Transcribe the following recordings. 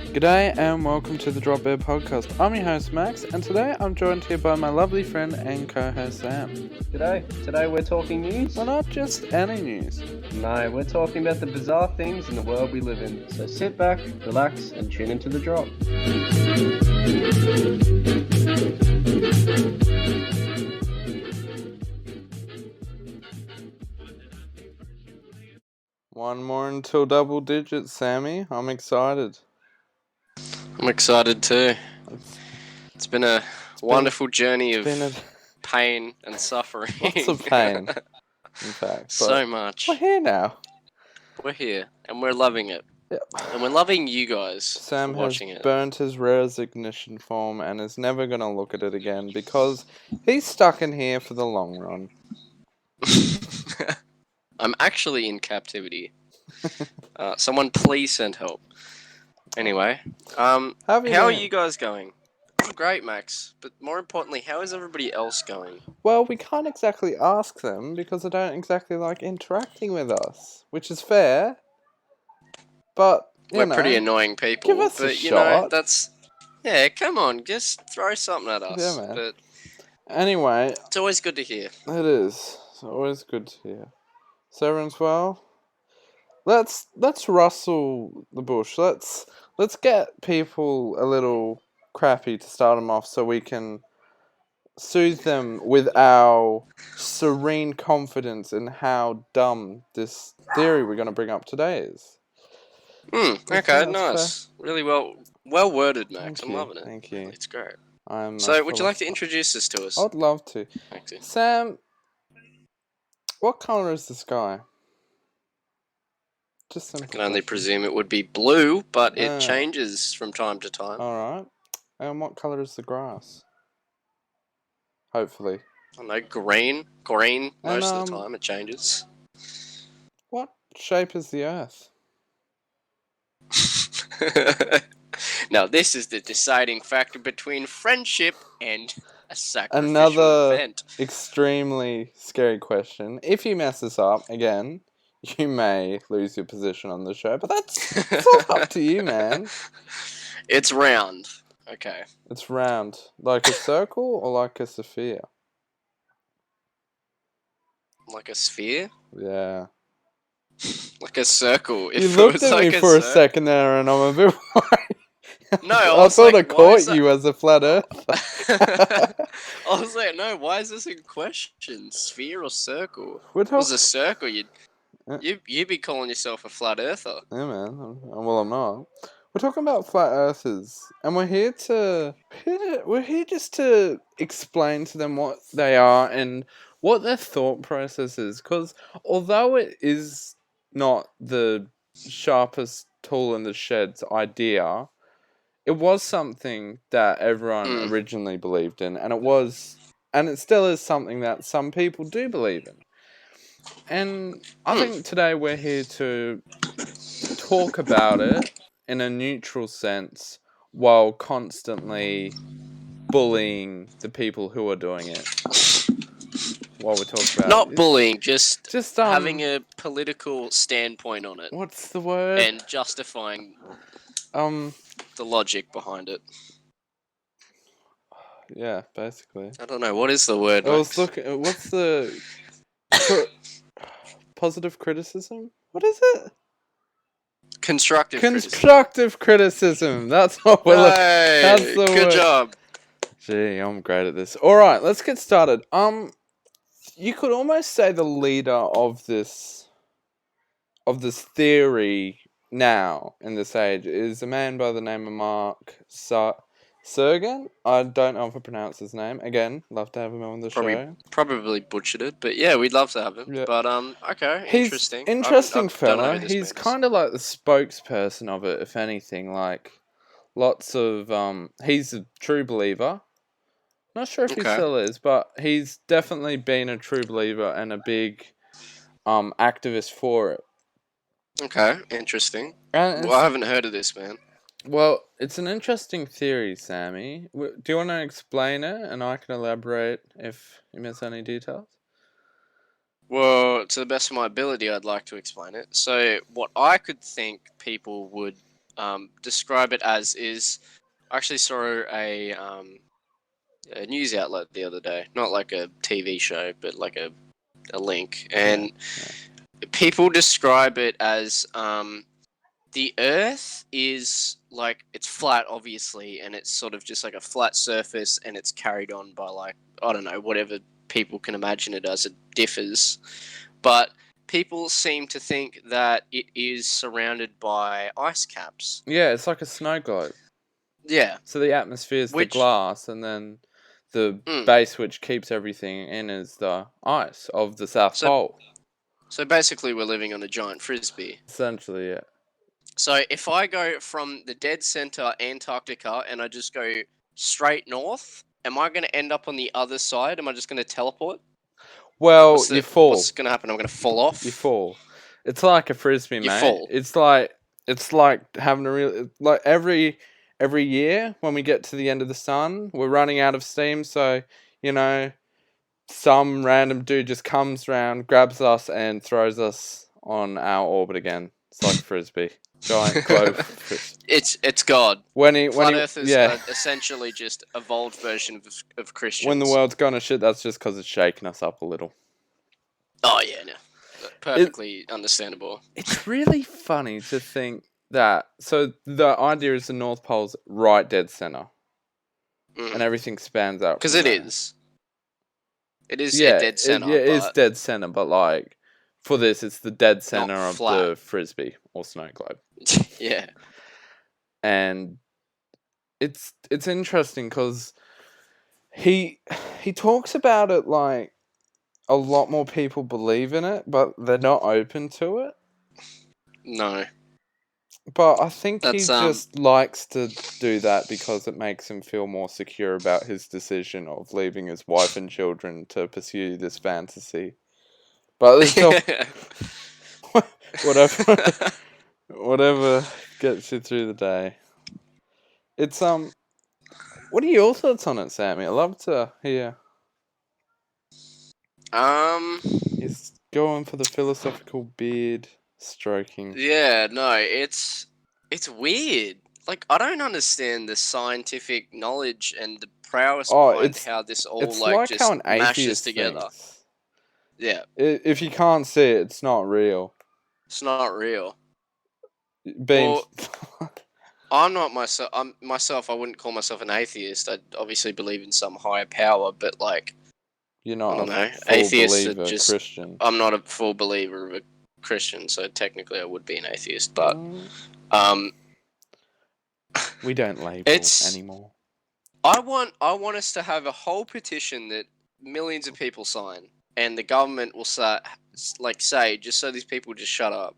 G'day and welcome to the Drop Bear Podcast. I'm your host Max, and today I'm joined here by my lovely friend and co-host Sam. G'day. Today we're talking news. Well, not just any news. No, we're talking about the bizarre things in the world we live in. So sit back, relax, and tune into the drop. One more until double digits, Sammy. I'm excited. I'm excited too. It's been a wonderful journey of pain and suffering. Lots of pain, in fact. So much. We're here now. We're here, and we're loving it. Yep. And we're loving you guys Sam for watching it. burnt his resignation form and is never going to look at it again because he's stuck in here for the long run. I'm actually in captivity. Someone please send help. Anyway, how are you guys going? I'm great, Max. But more importantly, how is everybody else going? Well, we can't exactly ask them because they don't exactly like interacting with us, which is fair. But we're pretty annoying people. Give us a shot. Come on, just throw something at us. Yeah, man. But anyway, it's always good to hear. It is. It's always good to hear. So everyone's well. Let's rustle the bush. Let's get people a little crappy to start them off, so we can soothe them with our serene confidence in how dumb this theory we're going to bring up today is. Okay, nice. Fair. Really well worded, Max. I'm loving it. Thank you. It's great. So, would you like to introduce this to us? I'd love to. Thank you. Sam, what colour is the sky? I can only presume it would be blue, but it changes from time to time. Alright. And what colour is the grass? Hopefully. I don't know, green. Green, most of the time it changes. What shape is the earth? Now this is the deciding factor between friendship and a sacrificial Another event. Extremely scary question. If you mess this up, again, you may lose your position on the show, but it's all up to you, man. It's round. Okay. It's round. Like a circle or like a sphere? Like a sphere? Yeah. Like a circle. You looked at me for a second there and I'm a bit worried. No, I thought I caught you as a flat earther. I was like, no, why is this in question? Sphere or circle? If it was a circle, you'd be calling yourself a flat earther. Yeah, man. Well, I'm not. We're talking about flat earthers, and we're here just to explain to them what they are and what their thought process is. Because although it is not the sharpest tool in the shed's idea, it was something that everyone originally believed in, and it still is something that some people do believe in. And I think today we're here to talk about it in a neutral sense while constantly bullying the people who are doing it. While we're talking about not bullying, just having a political standpoint on it. What's the word? And justifying the logic behind it. Yeah, basically. I don't know, what is the word? I was looking. What's the positive criticism? What is it? Constructive criticism. That's what we're looking. That's the good word. Job. Gee, I'm great at this. All right, let's get started. You could almost say the leader of this theory now in this age is a man by the name of Mark Sergan. I don't know if I pronounce his name. Again, love to have him on the show. Probably butchered it, but yeah, we'd love to have him. Yeah. But okay, interesting. Interesting fella. He's kind of like the spokesperson of it, if anything. Like lots of he's a true believer. Not sure if he still is, but he's definitely been a true believer and a big activist for it. Okay, interesting. Well, I haven't heard of this, man. Well, it's an interesting theory, Sammy. Do you want to explain it, and I can elaborate if you miss any details? Well, to the best of my ability, I'd like to explain it. So, what I could think people would describe it as is. I actually saw a news outlet the other day, not like a TV show, but like a link, and people describe it as the Earth is like it's flat, obviously, and it's sort of just like a flat surface, and it's carried on by like I don't know whatever people can imagine it as. It differs, but people seem to think that it is surrounded by ice caps. Yeah, it's like a snow globe. Yeah. So the atmosphere is the glass, and then the base which keeps everything in is the ice of the South Pole. So basically, we're living on a giant frisbee. Essentially, yeah. So if I go from the dead center Antarctica and I just go straight north, am I going to end up on the other side? Am I just going to teleport? Well, you fall. What's going to happen? I'm going to fall off. You fall. It's like a frisbee, mate. You fall. It's like having a real like every year when we get to the end of the sun, we're running out of steam. So some random dude just comes around, grabs us, and throws us on our orbit again. It's like a frisbee. Giant globe. It's God. Flat Earth is essentially just evolved version of Christians. When the world's gone to shit, that's just because it's shaking us up a little. Oh yeah, no, perfectly understandable. It's really funny to think that. So the idea is the North Pole's right dead center, and everything spans out. Because it is. It is dead center. It is dead center, but like for this, it's the dead center of the frisbee or snow globe. Yeah, and it's interesting because he talks about it like a lot more people believe in it, but they're not open to it. No. But I think he just likes to do that because it makes him feel more secure about his decision of leaving his wife and children to pursue this fantasy. But whatever gets you through the day. It's what are your thoughts on it, Sammy? I'd love to hear. He's going for the philosophical beard stroking. Yeah, no, it's weird. Like, I don't understand the scientific knowledge and the prowess behind how this all like just mashes together. Thinks. Yeah. If you can't see it, it's not real. It's not real. Well, I'm not myself. I wouldn't call myself an atheist. I obviously believe in some higher power, but like, you're not. I don't know. Atheists are just Christian. I'm not a full believer of a Christian, so technically I would be an atheist. But we don't label anymore. I want us to have a whole petition that millions of people sign, and the government will say just so these people just shut up.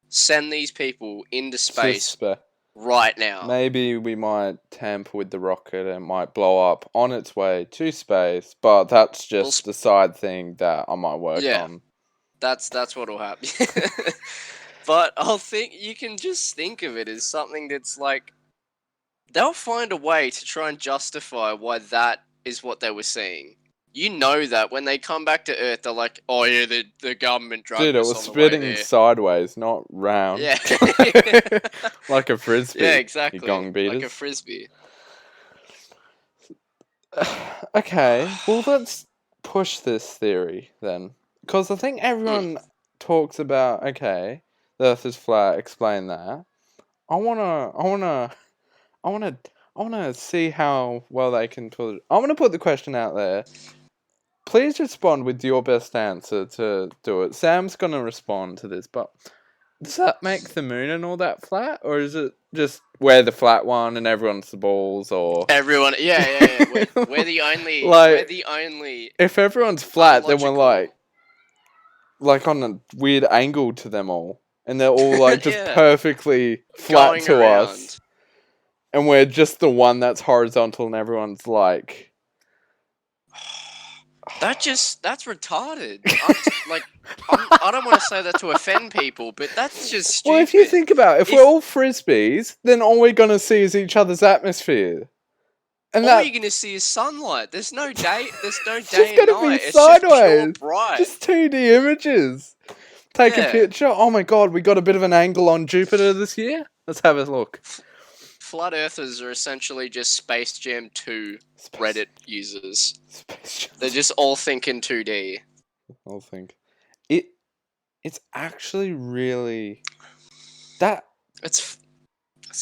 Send these people into space right now. Maybe we might tamper with the rocket and it might blow up on its way to space, but that's just the side thing that I might work on. That's what'll happen. But you can just think of it as something that's like, they'll find a way to try and justify why that is what they were seeing. You know that when they come back to Earth, they're like, "Oh yeah, the government drugged us on the way there." Dude, it was spitting sideways, not round. Yeah, like a frisbee. Yeah, exactly. You gong beaters. Like a frisbee. Okay, well let's push this theory then, because I think everyone talks about the Earth is flat. Explain that. I wanna see how well they can put it. I wanna put the question out there. Please respond with your best answer to do it. Sam's gonna respond to this, but does that make the moon and all that flat, or is it just we're the flat one and everyone's the balls, or everyone? Yeah. We're the only. Like, we're the only. If everyone's flat, then we're like on a weird angle to them all, and they're all like just perfectly flat going to around. us, and we're just the one that's horizontal, and everyone's like. That's retarded. I don't want to say that to offend people, but that's just stupid. Well, if you think about it, if we're all frisbees, then all we're going to see is each other's atmosphere. And all you're going to see is sunlight. There's no day. There's no it's day just and night. Be it's sideways. just pure bright. Just 2D images. Take a picture. Oh my god, we got a bit of an angle on Jupiter this year. Let's have a look. Flat Earthers are essentially just Space Jam 2 Reddit users. They're just all thinking 2D. I'll think. It's actually really that It's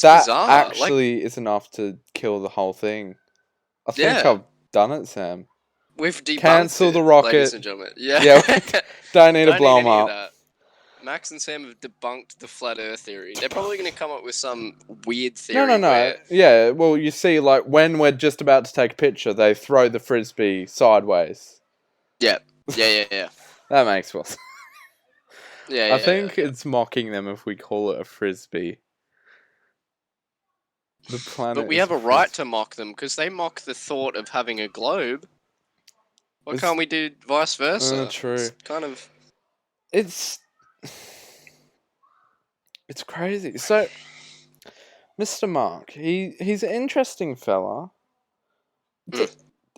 that bizarre. actually is enough to kill the whole thing. I think I've done it, Sam. We've debunked Cancel the rocket, ladies and gentlemen. Yeah, don't need to blow them up. That. Max and Sam have debunked the flat Earth theory. They're probably going to come up with some weird theory. No. Yeah, well, you see, like, when we're just about to take a picture, they throw the frisbee sideways. Yeah. That makes more sense. I think it's mocking them if we call it a frisbee. The planet. But we have a right to mock them because they mock the thought of having a globe. Why can't we do vice versa? True. It's kind of. It's crazy. So, Mr. Mark, he's an interesting fella.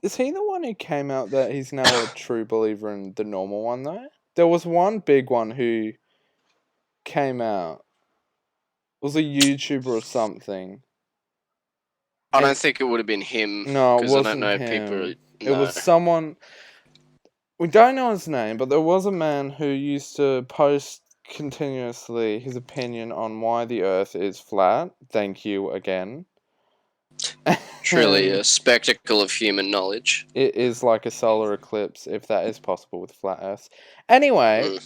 Is he the one who came out that he's now a true believer in the normal one, though? There was one big one who came out. It was a YouTuber or something. I don't think it would have been him. No, it wasn't I don't know him. people. It was someone. We don't know his name, but there was a man who used to post continuously his opinion on why the Earth is flat. Thank you again. Truly a spectacle of human knowledge. It is like a solar eclipse, if that is possible with flat Earth. Anyway,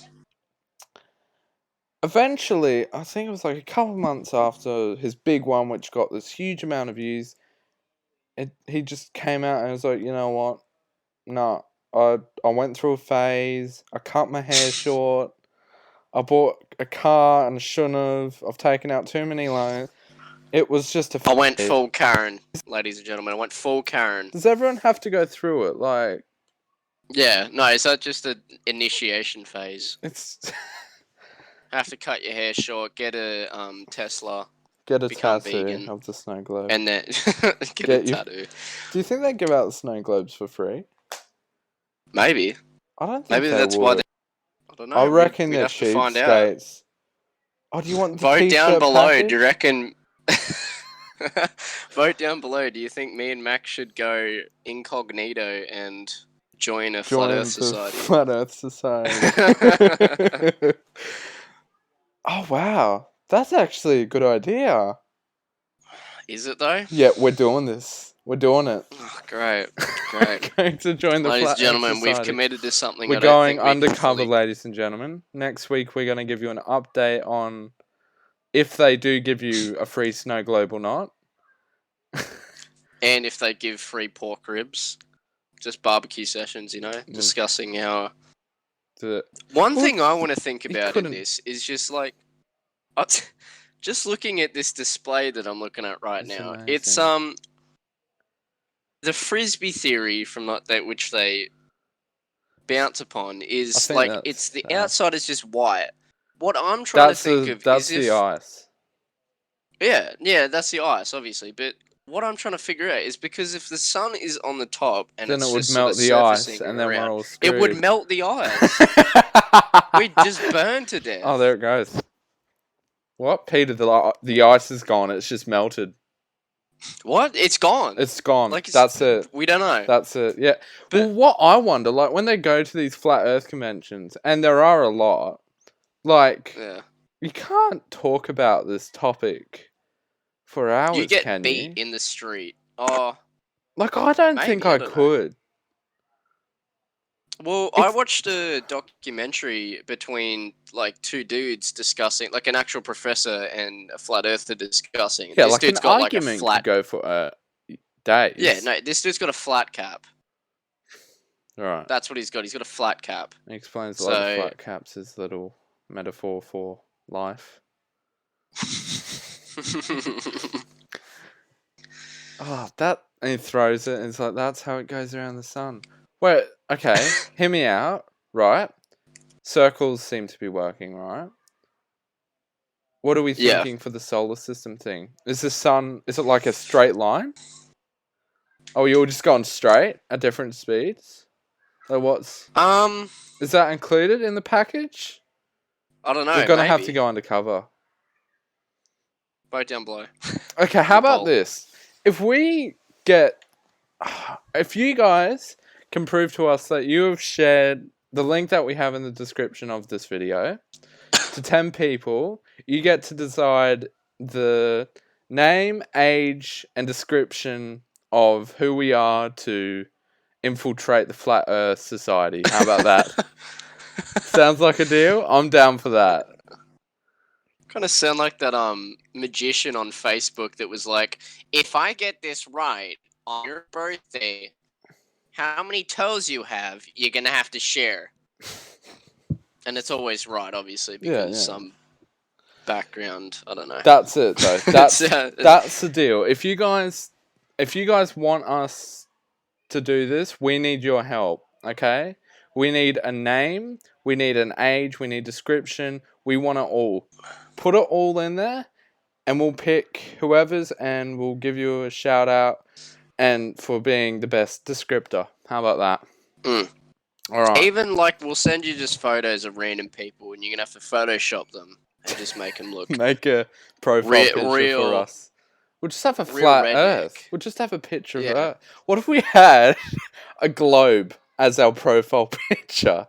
eventually, I think it was like a couple months after his big one, which got this huge amount of views, he just came out and was like, you know what? No, I went through a phase. I cut my hair short. I bought a car and I shouldn't have. I've taken out too many loans. It was just a phase. I went full Karen, ladies and gentlemen. I went full Karen. Does everyone have to go through it? Like, yeah, no, is that just an initiation phase? It's have to cut your hair short, get a Tesla, get a become tattoo vegan, of the snow globe, and then get a tattoo. Do you think they give out the snow globes for free? Maybe. I don't think maybe they that's would. why. I don't know. I reckon they're have to find out. cheapskates. Oh, do you want the Vote t-shirt down below. package? Do you reckon? Vote down below. Do you think me and Max should go incognito and join a Flat Earth Society? Flat Earth Society. Oh wow, that's actually a good idea. Is it though? Yeah, we're doing this. We're doing it. Oh, great. Going to join the ladies Flat and gentlemen, Earth Society. we've committed to something. We're going undercover, ladies and gentlemen. Next week, we're going to give you an update on if they do give you a free snow globe or not. And if they give free pork ribs. Just barbecue sessions, you know, discussing how... One thing I want to think about in this is just like... just looking at this display that I'm looking at right now. Amazing. It's the frisbee theory from that which they bounce upon is like it's the outside is just white. What I'm trying to think of is the ice. Yeah, that's the ice, obviously. But what I'm trying to figure out is because if the sun is on the top and then it's it would just melt sort of the ice, surfacing and then around, we're all screwed. it would melt the ice. We'd just burn to death. Oh, there it goes. What, Peter? The ice is gone. It's just melted. What? It's gone. It's gone. Like that's it. We don't know. That's it. Yeah. But well, what I wonder, like when they go to these flat Earth conventions, and there are a lot, like you can't talk about this topic for hours. You get beat in the street. Oh, like I don't think I could. Well, I watched a documentary between like two dudes discussing, like an actual professor and a flat earther discussing. Yeah, this like dude's an got argument like a flat... could go for days. Yeah, no, this dude's got a flat cap. Right. That's what he's got. He's got a flat cap. He explains a lot of flat caps as a little metaphor for life. And he throws it, and it's like, that's how it goes around the sun. Wait, okay, hear me out, right? Circles seem to be working, right? What are we thinking for the solar system thing? Is the sun, is it like a straight line? Oh, you're just going straight at different speeds? Like what's... Is that included in the package? I don't know, We're going to have to go undercover. Vote down below. Okay, how about Poll. this? If you guys can prove to us that you have shared the link that we have in the description of this video to 10 people, you get to decide the name, age, and description of who we are to infiltrate the Flat Earth Society. How about that? Sounds like a deal? I'm down for that. Kind of sound like that magician on Facebook that was like, if I get this right on your birthday, how many toes you have, you're gonna have to share. And it's always right, obviously, because some background, I don't know. That's it, though. That's the deal. If you guys want us to do this, we need your help. Okay, we need a name, we need an age, we need description. We want it all. Put it all in there, and we'll pick whoever's, and we'll give you a shout out, and for being the best descriptor. How about that? All right. Even we'll send you just photos of random people, and you're gonna have to Photoshop them and just make them look make a profile picture for us. We'll just have a flat Earth. We'll just have a picture of Earth. What if we had a globe as our profile picture?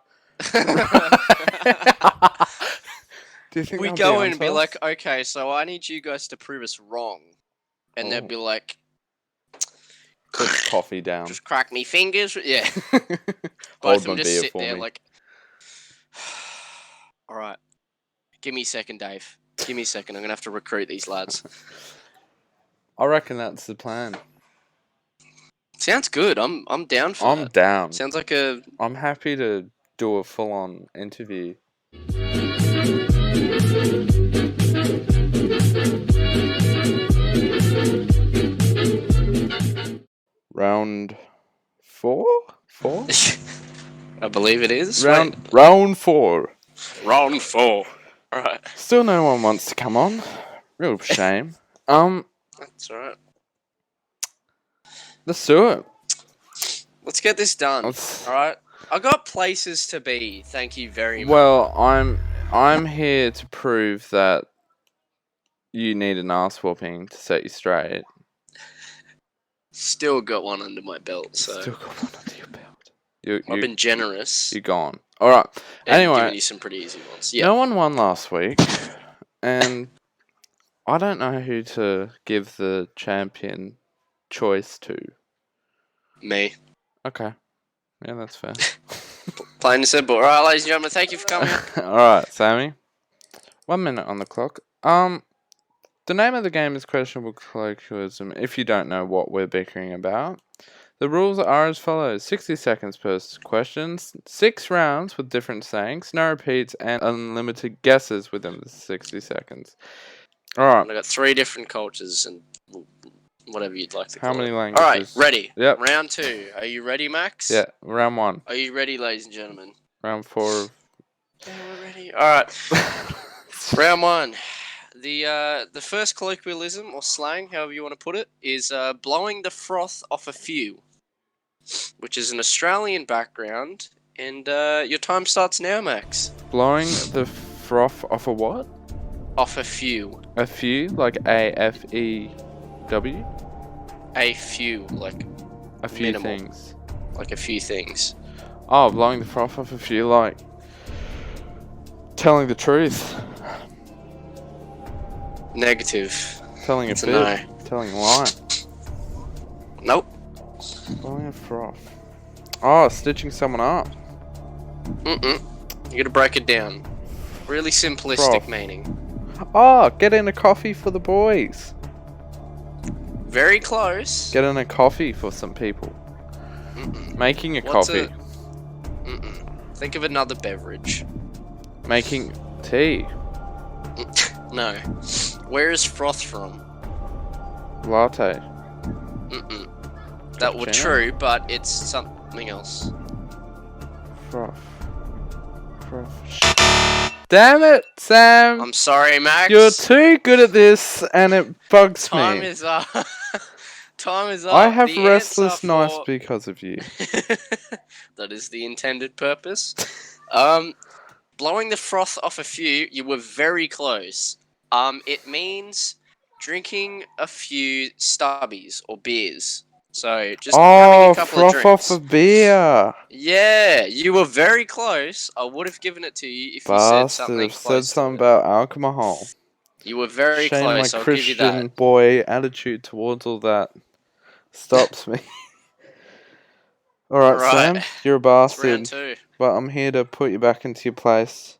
Do you think we go in and be like, okay, so I need you guys to prove us wrong, and they'd be like, put coffee down, just crack me fingers, yeah. Both of them just sit there like, all right, give me a second, Dave. Give me a second. I'm gonna have to recruit these lads. I reckon that's the plan. Sounds good. I'm down for that. I'm down. Sounds like a. I'm happy to do a full-on interview. Round 4? I believe it is. Round 4. Round 4. Alright. Still no one wants to come on. Real shame. That's alright. Let's do it. Let's get this done. Alright. I got places to be. Thank you very much. Well, I'm here to prove that you need an ass whooping to set you straight. Still got one under my belt, so. Still got one under your belt. I've been generous. You're gone. Alright. Anyway. Giving you some pretty easy ones. Yeah. No one won last week. And I don't know who to give the champion choice to. Me. Okay. Yeah, that's fair. Plain and simple. Alright, ladies and gentlemen, thank you for coming. Alright, Sammy. 1 minute on the clock. The name of the game is Questionable Colloquialism, if you don't know what we're bickering about. The rules are as follows. 60 seconds per question, 6 rounds with different sayings, no repeats, and unlimited guesses within the 60 seconds. Alright. I got 3 different cultures and whatever you'd like to call it. How many languages? Alright, ready. Yep. Round 2. Are you ready, Max? Yeah, round 1. Are you ready, ladies and gentlemen? Round 4. Yeah, we're ready. Alright. Round 1. The first colloquialism, or slang, however you want to put it, is blowing the froth off a few, which is an Australian background, and your time starts now, Max. Blowing the froth off a what? Off a few. A few? Like A-F-E-W? A few, like a few minimal. Things. Like a few things. Oh, blowing the froth off a few, like telling the truth. Negative. Telling a it's fib. No. Telling a lie. Nope. Blowing a froth. Oh, stitching someone up. You gotta break it down. Really simplistic meaning. Oh, get in a coffee for the boys. Very close. Get in a coffee for some people. Making a coffee. Think of another beverage. Making tea. No. Where is froth from? Latte. That would true, but it's something else. Froth. Damn it, Sam! I'm sorry, Max. You're too good at this, and it bugs me. Time is up. Time is up. I have restless nights because of you. That is the intended purpose. Blowing the froth off a few, you were very close. It means drinking a few stubbies or beers. So just having a couple of froth drinks. off a beer. Yeah, you were very close. I would have given it to you if you said something Bastard, said close to something it. about alcohol. You were very Shame my close. I'll give you Christian that. boy attitude towards all that stops me. Alright, Right. Sam, you're a It's round bastard. 2. But I'm here to put you back into your place.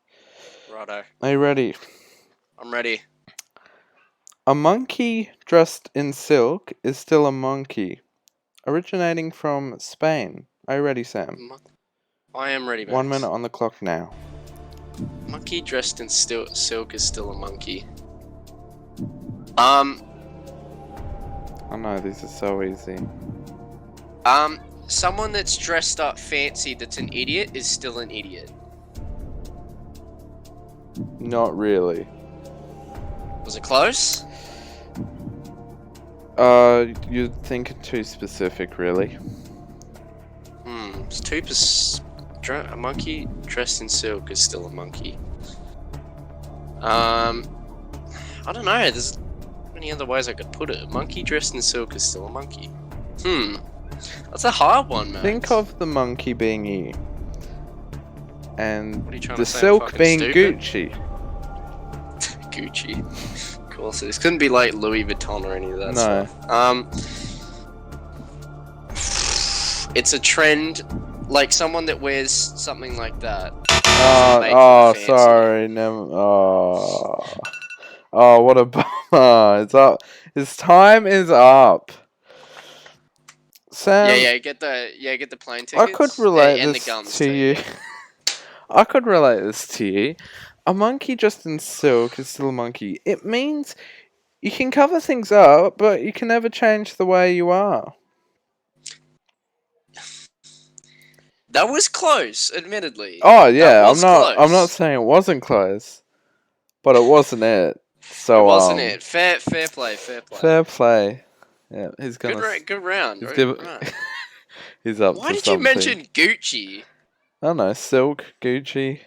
Righto. Are you ready? I'm ready. A monkey dressed in silk is still a monkey. Originating from Spain. Are you ready, Sam? I am ready, Max. 1 minute on the clock now. Monkey dressed in silk is still a monkey. I know, these are so easy. Someone that's dressed up fancy that's an idiot is still an idiot. Not really. Was it close? You're thinking too specific, really. It's too a monkey dressed in silk is still a monkey. I don't know. There's many other ways I could put it. A monkey dressed in silk is still a monkey. That's a hard one, man. Think of the monkey being you. And What are you trying the to say, silk fucking being stupid? Gucci. Gucci. Of course, it couldn't be like Louis Vuitton or any of that No. stuff. It's a trend, like someone that wears something like that. Fancy. Sorry, never. What a bummer! It's up. His time is up. Sam, Get the plane tickets. I could relate and this the gums to too, you. yeah. I could relate this to you. A monkey dressed in silk is still a monkey. It means you can cover things up, but you can never change the way you are. That was close, admittedly. Oh yeah, That was I'm not close. saying it wasn't close, but it wasn't it. So It wasn't it. Fair play. Fair play. Yeah, he's gonna. Good round. He's, Good round. he's up Why to did something. you mention Gucci? I don't know, silk, Gucci.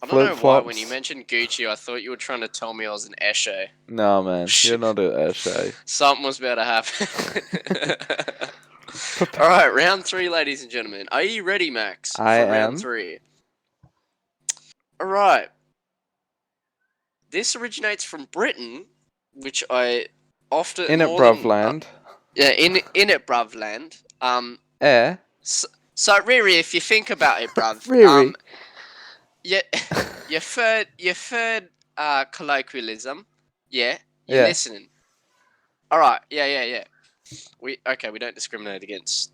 I don't know why Flip-flops. when you mentioned Gucci, I thought you were trying to tell me I was an Eshe. No man, you're not an Eshe. Something was about to happen. Alright, round 3, ladies and gentlemen. Are you ready, Max? I for round am. 3. Alright. This originates from Britain, which I often... In it, bruvland. Yeah, in it, bruvland. Eh? So, Riri, if you think about it, bruv. Riri. Your third colloquialism. Yeah? You're Yeah. listening. Alright, yeah. We don't discriminate against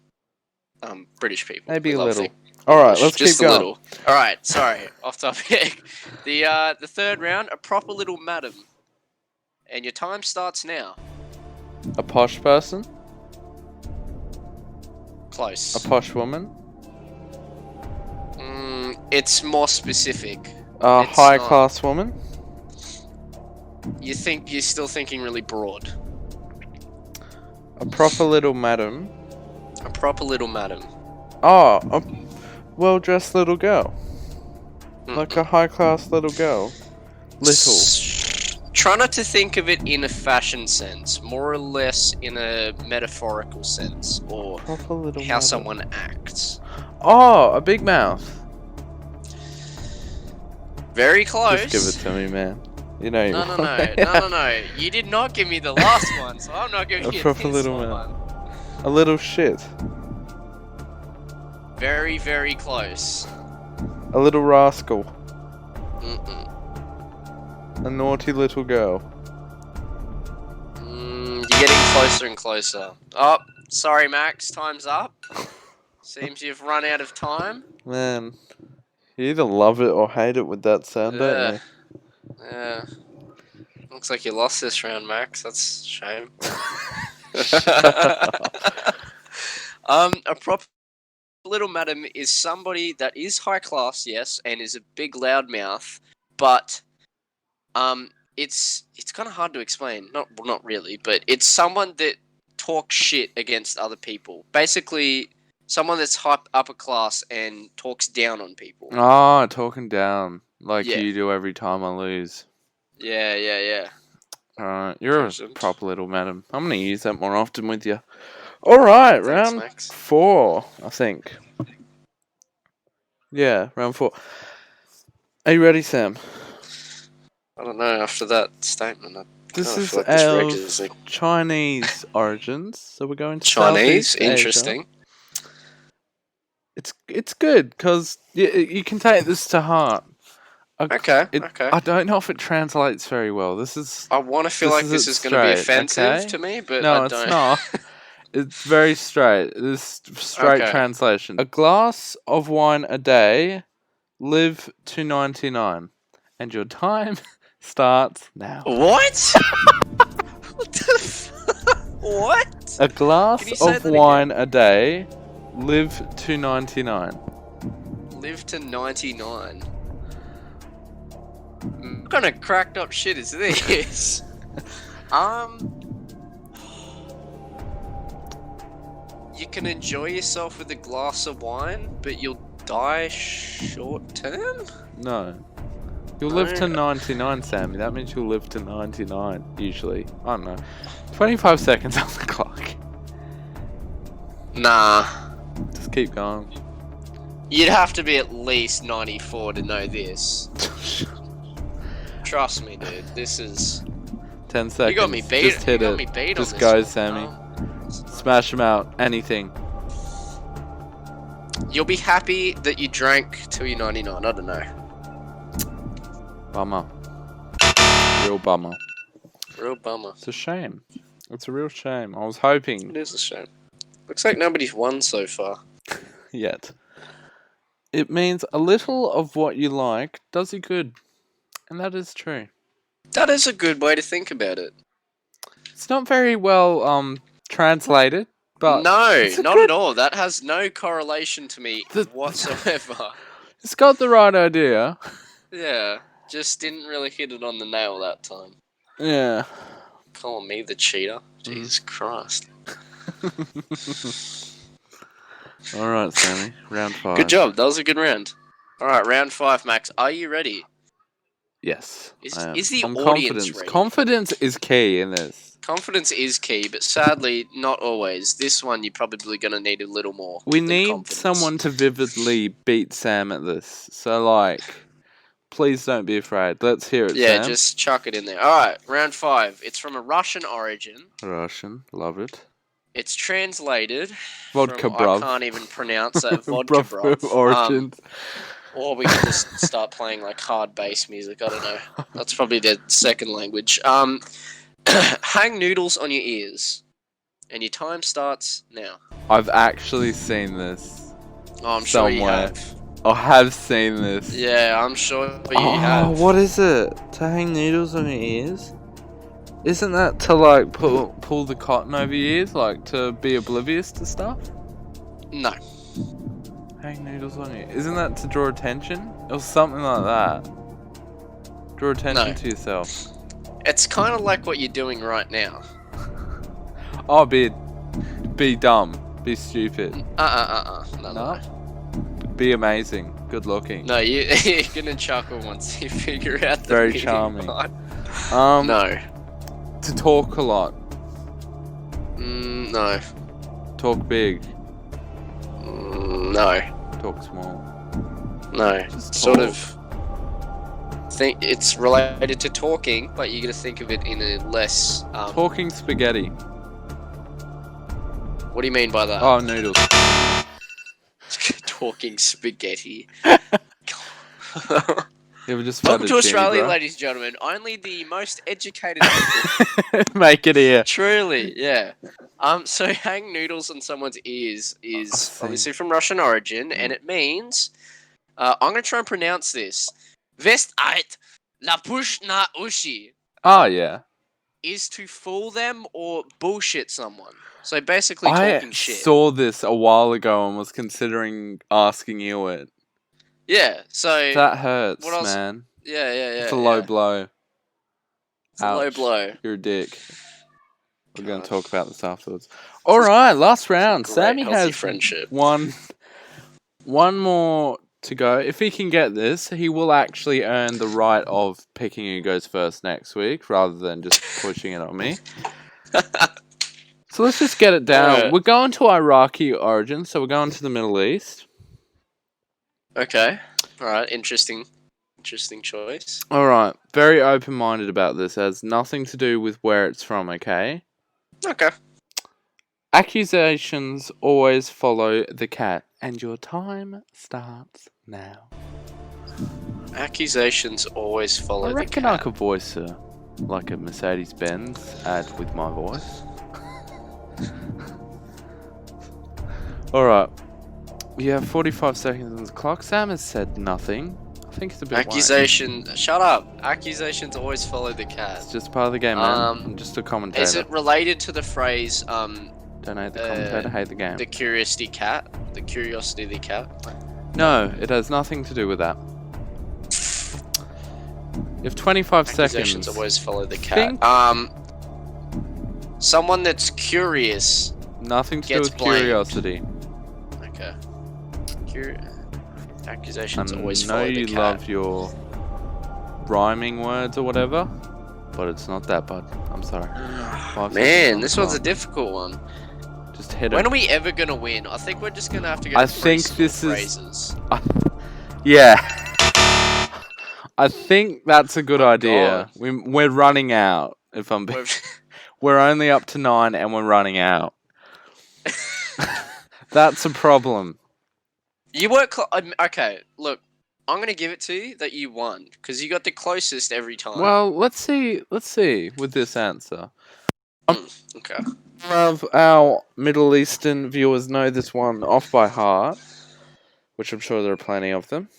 British people. Maybe We a love little. English. Alright, let's Just keep a going. little. Alright, sorry, off topic. The third round, a proper little madam. And your time starts now. A posh person? Close. A posh woman? It's more specific. A It's high not. class woman? You're still thinking really broad. A proper little madam? A proper little madam. Oh, a well dressed little girl. Mm. Like a high class little girl. Little. Try not to think of it in a fashion sense, more or less in a metaphorical sense, or Proper little how madam. someone acts. Oh, a big mouth. Very close. Just give it to me, man. You know you No. want No. You did not give me the last one, so I'm not giving A you proper this little one. man. A little shit. Very, very close. A little rascal. Mm-mm. A naughty little girl. You're getting closer and closer. Oh, sorry, Max. Time's up. Seems you've run out of time. Man, you either love it or hate it with that sound, don't you? Yeah. Looks like you lost this round, Max. That's a shame. A proper little madam is somebody that is high class, yes, and is a big loudmouth, but it's kind of hard to explain. Not really, but it's someone that talks shit against other people. Basically, someone that's upper class and talks down on people. Oh, talking down. Like Yeah. you do every time I lose. Yeah. You're Present. a proper little madam. I'm gonna use that more often with you. Alright, Thanks, round Max. 4, I think. Yeah, round 4. Are you ready, Sam? I don't know, after that statement, I This kind of is feel like this reg of is like Chinese origins, so we're going to Chinese. Southeast Asia. Interesting. It's good because you can take this to heart. Okay. I don't know if it translates very well. This is. I want to feel like this is going to be offensive to me, but no, I it's don't. not. It's very straight. This straight Okay. translation. A glass of wine a day, live to 99, and your time starts now. What? What the What? A glass of wine a day, live to 99. Live to 99. What kind of cracked up shit is this? You can enjoy yourself with a glass of wine, but you'll die short term? No. You'll live to 99, Sammy. That means you'll live to 99, usually. I don't know. 25 seconds on the clock. Nah. Just keep going. You'd have to be at least 94 to know this. Trust me, dude. This is... 10 seconds. You got me beat. Just hit you got it. me beat Just on this go, one. Sammy. Smash them out. Anything. You'll be happy that you drank till you're 99. I don't know. Bummer. Real bummer. Real bummer. It's a shame. It's a real shame. I was hoping. It is a shame. Looks like nobody's won so far. Yet. It means a little of what you like does you good. And that is true. That is a good way to think about it. It's not very well translated, but no, not at all. That has no correlation to me whatsoever. It's got the right idea. Yeah, just didn't really hit it on the nail that time. Yeah. Calling me the cheater? Jesus Christ. Alright, Sammy. Round 5. Good job. That was a good round. Alright, round 5, Max. Are you ready? Yes. Is the I'm audience ready? Confidence is key in this. Confidence is key, but sadly, not always. This one, you're probably going to need a little more. We need someone to vividly beat Sam at this. So, like, please don't be afraid. Let's hear it, Yeah, Sam. just chuck it in there. Alright, round 5. It's from a Russian origin. Russian. Love it. It's translated Vodka from, bruv. I can't even pronounce that. Vodka bruv. Origins. Or we can just start playing like hard bass music. I don't know. That's probably their second language. Hang noodles on your ears, and your time starts now. I've actually seen this. Oh, I'm sure you somewhere. have. I have seen this. Yeah, I'm sure you have. What is it? To hang noodles on your ears? Isn't that to like pull the cotton over your ears, like to be oblivious to stuff? No. Hang noodles on you. Isn't that to draw attention? Or something like that. Draw attention to yourself. It's kind of like what you're doing right now. Oh, be dumb. Be stupid. No. Be amazing. Good looking. No, you're gonna chuckle once you figure out the Very meaning charming. part. No. To talk a lot. No. Talk big. No. Talk small. No. Just Sort talk. of. Think it's related to talking, but you got to think of it in a less. Talking spaghetti. What do you mean by that? Oh, noodles. Talking spaghetti. You ever just Welcome found to a Australia, genie, ladies and gentlemen. Only the most educated people. bro? Make it here. Truly, yeah. So hang noodles on someone's ears is obviously from Russian origin, and it means I'm gonna try and pronounce this. Vest ait la push na ushi Oh, yeah. is to fool them or bullshit someone. So basically talking shit. I saw this a while ago and was considering asking you it. Yeah, so That hurts, what else? man. Yeah. It's a low blow. It's a low Ouch. blow. You're a dick. We're going to talk about this afterwards. All right, last round. Great, Sammy healthy has friendship. one more to go. If he can get this, he will actually earn the right of picking who goes first next week, rather than just pushing it on me. So let's just get it down. Right. We're going to Iraqi origin, so we're going to the Middle East. Okay. Alright, interesting choice. Alright, very open-minded about this. It has nothing to do with where it's from, okay? Okay. Accusations always follow the cat, and your time starts now. Accusations always follow I the reckon cat. I could voice like a Mercedes-Benz ad with my voice. Alright. You have 45 seconds on the clock. Sam has said nothing. I think it's a bit Shut up. Accusations always follow the cat. It's just part of the game, man. I'm just a commentator. Is it related to the phrase, don't hate the commentator, hate the game. the curiosity cat? The curiosity of the cat? No, it has nothing to do with that. You have 25 Accusations seconds. always follow the cat. Think- Someone that's curious. Nothing to do gets with blamed. curiosity. Okay. Accusations I always know follow the you cat. love your rhyming words or whatever, but it's not that, bud. I'm sorry. 5 seconds Man, on this the one's a clock. difficult one. Just hit When it. are we ever gonna win? I think we're just gonna have to go. I to think three this small is- phrases. Yeah. I think that's a good idea. God. We're running out. If I'm being, we're only up to 9 and we're running out. That's a problem. You were okay. Look, I'm gonna give it to you that you won because you got the closest every time. Well, let's see. Let's see with this answer. Okay. Of our Middle Eastern viewers know this one off by heart, which I'm sure there are plenty of them.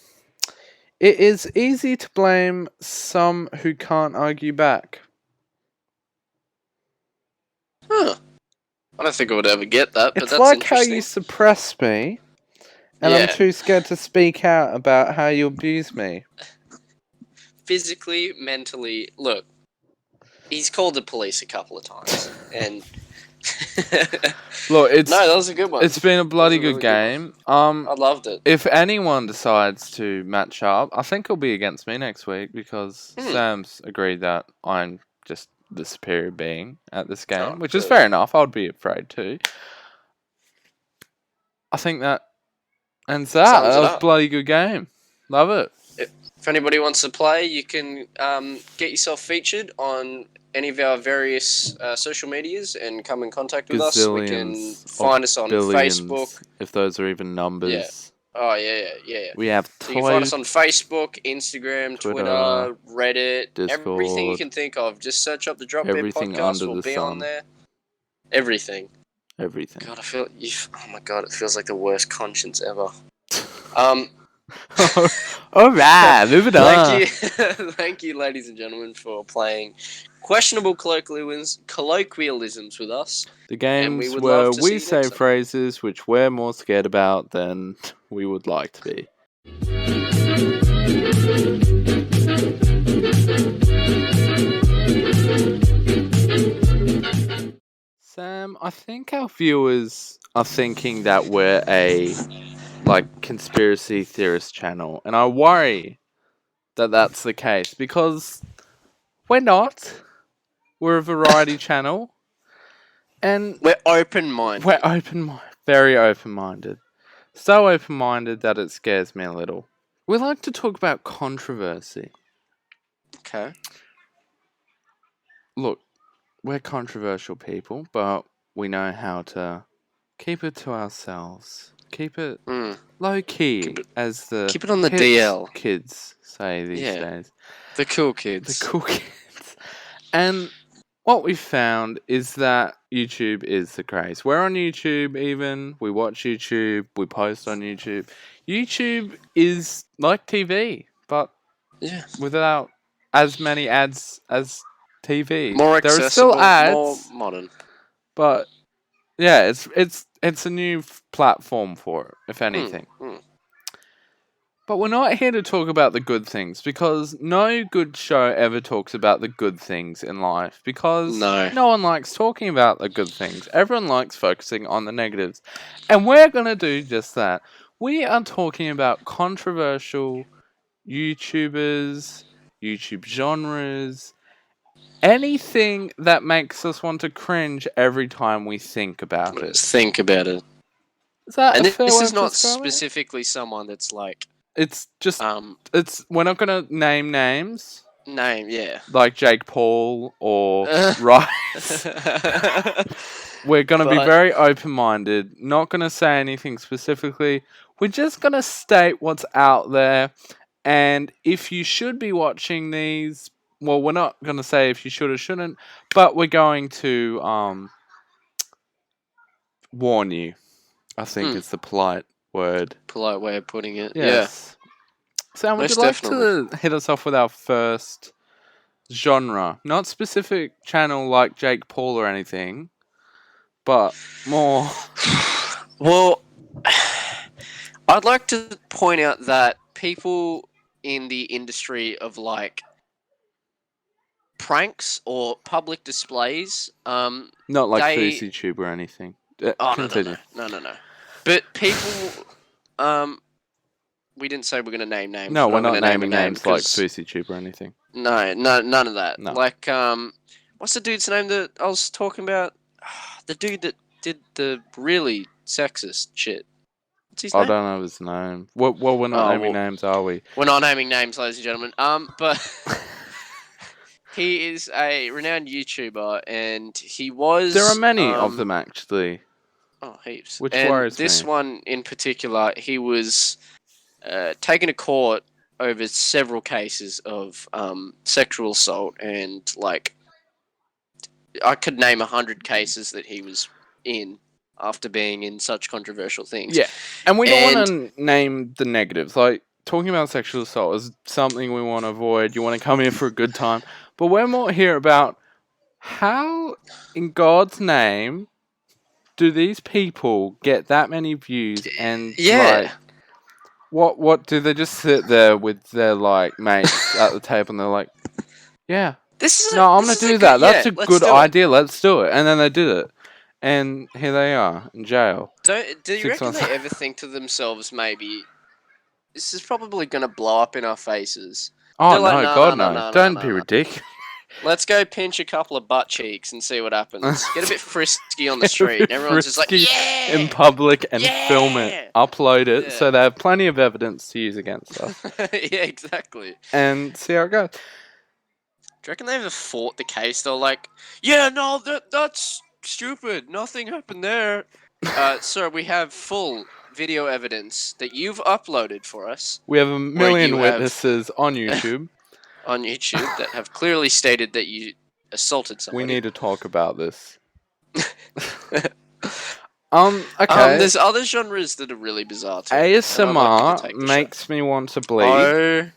It is easy to blame some who can't argue back. Huh. I don't think I would ever get that, but It's that's like how interesting. you suppress me, and Yeah. I'm too scared to speak out about how you abuse me. Physically, mentally, look. He's called the police a couple of times, and Look, it's no, that was a good one. it's been a bloody That was a good really game. I loved it. If anyone decides to match up, I think it'll be against me next week because Sam's agreed that I'm just the superior being at this game, Oh, which is good. fair enough. I would be afraid too. I think that ends that. Sums it That was a up. bloody good game. Love it. If anybody wants to play, you can get yourself featured on any of our various social medias and come in contact with us. We can Gazillions find us on Billions, Facebook. if those are even numbers. Oh, yeah. We have So you can find toys. us on Facebook, Instagram, Twitter, Twitter, Reddit, everything you Discord, can think of. Just search up the Drop Dead everything Podcast. under We'll the be sun. on there. Everything. Everything. God, oh my God, it feels like the worst conscience ever. All right, moving on. Thank you, thank you, ladies and gentlemen, for playing questionable colloquialisms with us. The And we games would where love to see we you say next time. phrases which we're more scared about than we would like to be. Sam, I think our viewers are thinking that we're a conspiracy theorist channel, and I worry that that's the case because we're not. We're a variety channel, and We're open-minded. we're very open-minded. So open-minded that it scares me a little. We like to talk about controversy. Okay. Look, we're controversial people, but we know how to keep it to ourselves. Keep it low-key, Keep it- as the keep it on the hip DL. kids say these Yeah. days. The cool kids. The cool kids. And what we found is that YouTube is the craze. We're on YouTube even. We watch YouTube. We post on YouTube. YouTube is like TV, but Yeah. without as many ads as TV. More There accessible, are still ads, more modern. but yeah, it's a new platform for it, if anything. But we're not here to talk about the good things, because no good show ever talks about the good things in life, because No. one likes talking about the good things. Everyone likes focusing on the negatives. And we're going to do just that. We are talking about controversial YouTubers, YouTube genres, anything that makes us want to cringe every time we think about it. Think about it. Is that And a fair this way is of not describing it? specifically someone that's like. It's just. It's we're not gonna name names. Yeah. Like Jake Paul or Rice. We're gonna be very open-minded. Not gonna say anything specifically. We're just gonna state what's out there. And if you should be watching these, well, we're not going to say if you should or shouldn't, but we're going to warn you, I think is the polite word. Polite way of putting it. Yes. Yeah. Sam, would you like to hit us off with our first genre? Not specific channel like Jake Paul or anything, but more... Well, I'd like to point out that people in the industry of like pranks or public displays, not like Fousey Tube or anything. No. But people, we didn't say we're gonna name names. No, we're not naming names like Fousey Tube or anything. No, none of that. No. Like, what's the dude's name that I was talking about? The dude that did the really sexist shit. I don't know his name. Well, we're not naming names, are we? We're not naming names, ladies and gentlemen. But he is a renowned YouTuber, and he was. There are many of them, actually. Oh, heaps. Which worries me. This one in particular, he was taken to court over several cases of sexual assault, and like, I could name 100 cases that he was in. After being in such controversial things. Yeah, and we don't want to name the negatives. Like, talking about sexual assault is something we want to avoid. You want to come here for a good time. But we're more here about how, in God's name, do these people get that many views? And, like, what do they just sit there with their, like, mates at the table and they're like, yeah. I'm going to do that. That's a good idea. Let's do it. And then they did it. And here they are, in jail. Do you reckon they ever think to themselves, maybe, this is probably going to blow up in our faces? Oh, no, like, God, no. Don't be ridiculous. Let's go pinch a couple of butt cheeks and see what happens. Get a bit frisky on the street. And everyone's just like, yeah! In public and film it. Upload it so they have plenty of evidence to use against us. Yeah, exactly. And see how it goes. Do you reckon they ever fought the case? They're like, yeah, no, that's... stupid. Nothing happened there. Sir, we have full video evidence that you've uploaded for us. We have a million witnesses on YouTube. On YouTube that have clearly stated that you assaulted someone. We need to talk about this. Okay. There's other genres that are really bizarre too. ASMR makes me want to bleed. Oh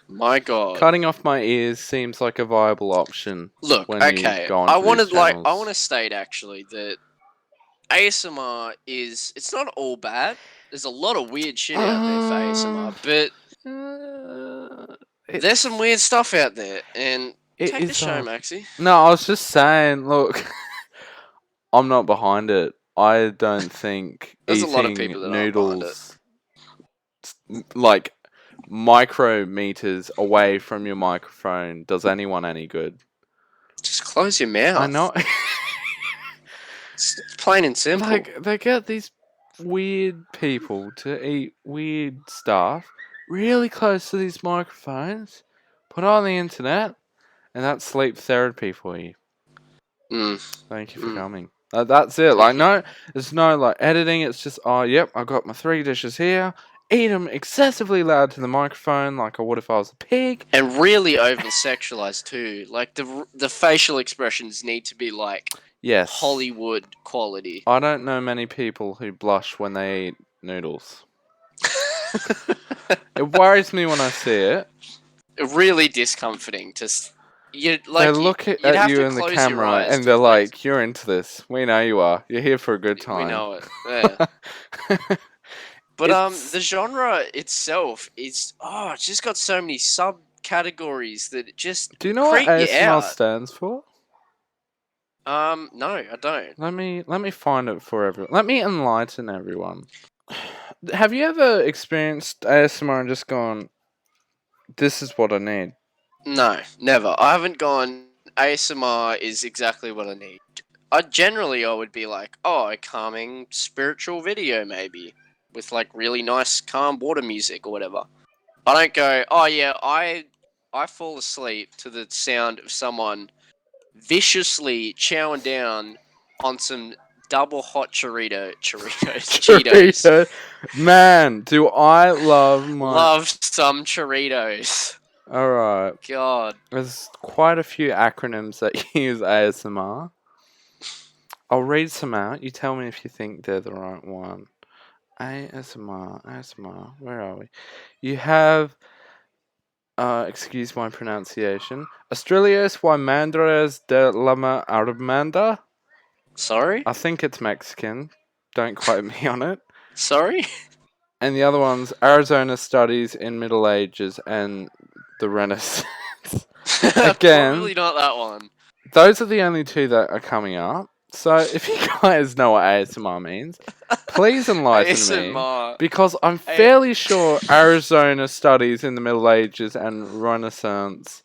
my God. Cutting off my ears seems like a viable option. Look, okay. I want to state actually that ASMR it's not all bad. There's a lot of weird shit out there for ASMR, but there's some weird stuff out there, and take the show, Maxie. No, I was just saying, look, I'm not behind it. I don't think there's eating a lot of people that noodles, like micrometers away from your microphone, does anyone any good. Just close your mouth. I know. It's plain and simple. Like, they get these weird people to eat weird stuff really close to these microphones, put it on the internet, and that's sleep therapy for you. Thank you for coming. That's it. Like, no, there's no like editing. It's just, oh, yep, I got my 3 dishes here. Eat them excessively loud to the microphone, like I would if I was a pig. And really over-sexualized too. Like the facial expressions need to be like Hollywood quality. I don't know many people who blush when they eat noodles. It worries me when I see it. Really discomforting to. They look at you in the camera and they're like, "You're into this. We know you are. You're here for a good time." We know it. Yeah. But the genre itself is it's just got so many subcategories that it just Do you know what ASMR stands for? No, I don't. Let me find it for everyone. Let me enlighten everyone. Have you ever experienced ASMR and just gone, this is what I need? No, never. I haven't gone, ASMR is exactly what I need. I would be like, oh, a calming spiritual video maybe, with like really nice calm water music or whatever. I don't go, oh yeah, I fall asleep to the sound of someone viciously chowing down on some double hot Cheetos. Chorito. Man, do I love my... Love some Cheetos. Alright. God. There's quite a few acronyms that use ASMR. I'll read some out. You tell me if you think they're the right one. ASMR, where are we? You have, excuse my pronunciation, Australias y Mandras de Lama Armanda. Sorry? I think it's Mexican. Don't quote me on it. Sorry? And the other one's Arizona Studies in Middle Ages and the Renaissance. Again, probably not that one. Those are the only two that are coming up. So if you guys know what ASMR means, please enlighten me. Because I'm fairly sure Arizona Studies in the Middle Ages and Renaissance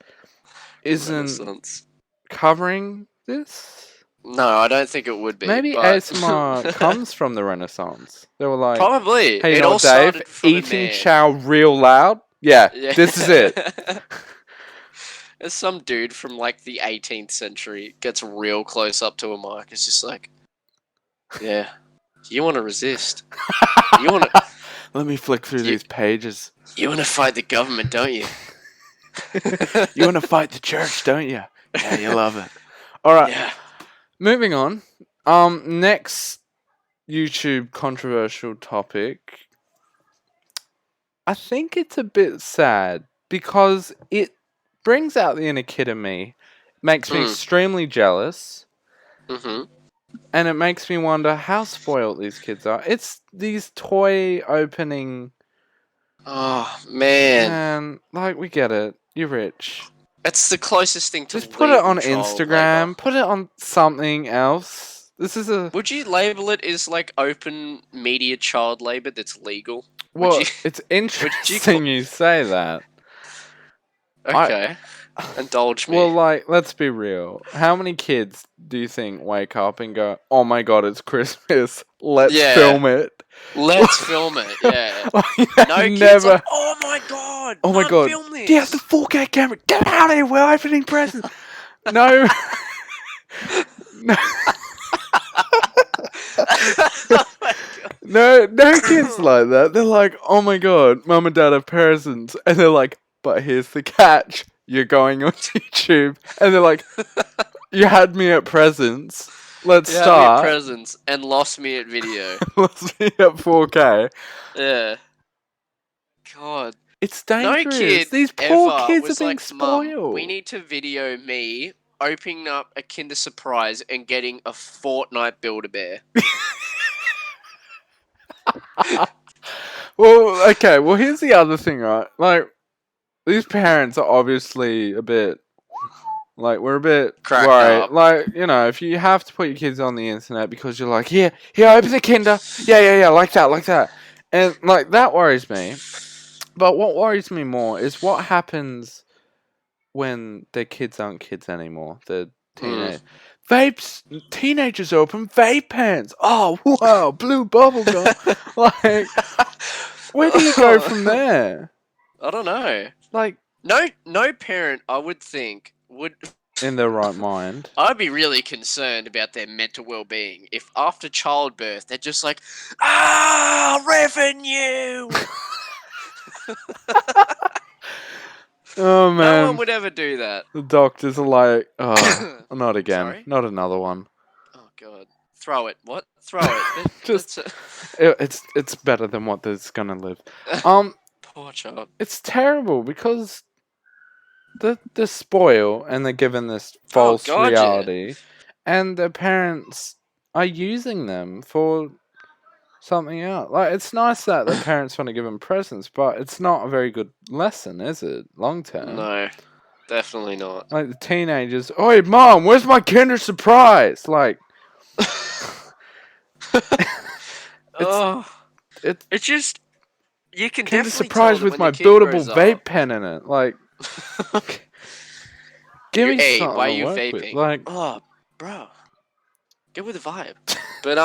isn't covering this. No, I don't think it would be. Maybe ASMR comes from the Renaissance. They were like, probably. Hey, you know what, Dave? Eating chow real loud? Yeah, this is it. There's some dude from like the 18th century gets real close up to a mic. It's just like, yeah, you want to resist. You want to. Let me flick through these pages. You want to fight the government, don't you? You want to fight the church, don't you? Yeah, you love it. All right. Yeah. Moving on. Next YouTube controversial topic. I think it's a bit sad because it brings out the inner kid in me, makes me extremely jealous, and it makes me wonder how spoiled these kids are. It's these toy opening. Oh man! Man, like we get it. You're rich. It's the closest thing to just put it on Instagram. Labor. Put it on something else. This is a. Would you label it as like open media child labor that's legal? Well, it's interesting you say that. Okay. Indulge me. Well, like, let's be real. How many kids do you think wake up and go, "Oh my god, it's Christmas. Let's film it. Let's film it." Yeah. No kids never. like, "Oh my god. Oh my god. Film this. Do you have the 4K camera? Get out of here. We're opening presents." No. No. No kids like that. They're like, "Oh my god, mum and dad have presents," and they're like, "But here's the catch. You're going on YouTube," and they're like, "You had me at presents. Let's start." Had me at presents and lost me at video. Lost me at 4K. Yeah. God. It's dangerous. No kid These poor kids are being like, spoiled. We need to video me opening up a Kinder Surprise and getting a Fortnite Build-A-Bear. Well, okay. Well, here's the other thing, right? Like, these parents are obviously a bit, like, we're a bit cracked worried. up. Like, you know, if you have to put your kids on the internet because you're like, here, open the Kinder. Yeah, like that. And, like, that worries me. But what worries me more is what happens when their kids aren't kids anymore. They're teenagers. Vapes, teenagers open vape pens. Oh, wow, blue bubblegum. Like, where do you go from there? I don't know. Like, no parent, I would think, would... in their right mind. I'd be really concerned about their mental well-being if after childbirth they're just like, revenue! Oh, man. No one would ever do that. The doctors are like, oh, not again. Sorry? Not another one. Oh, God. Throw it. What? Throw it. It's better than what there's gonna live. Poor child. It's terrible because they're spoiled and they're given this false reality, and their parents are using them for something else. Like, it's nice that the parents want to give them presents, but it's not a very good lesson, is it? Long term. No, definitely not. Like the teenagers, "Oi, mom, where's my Kinder Surprise?" Like, It's just you can Kinder definitely Surprise tell with that my when the kid buildable grows vape up. pen in it. Like, give me Hey, something why are to you work with. vaping? Like, Oh, bro, get with the vibe. But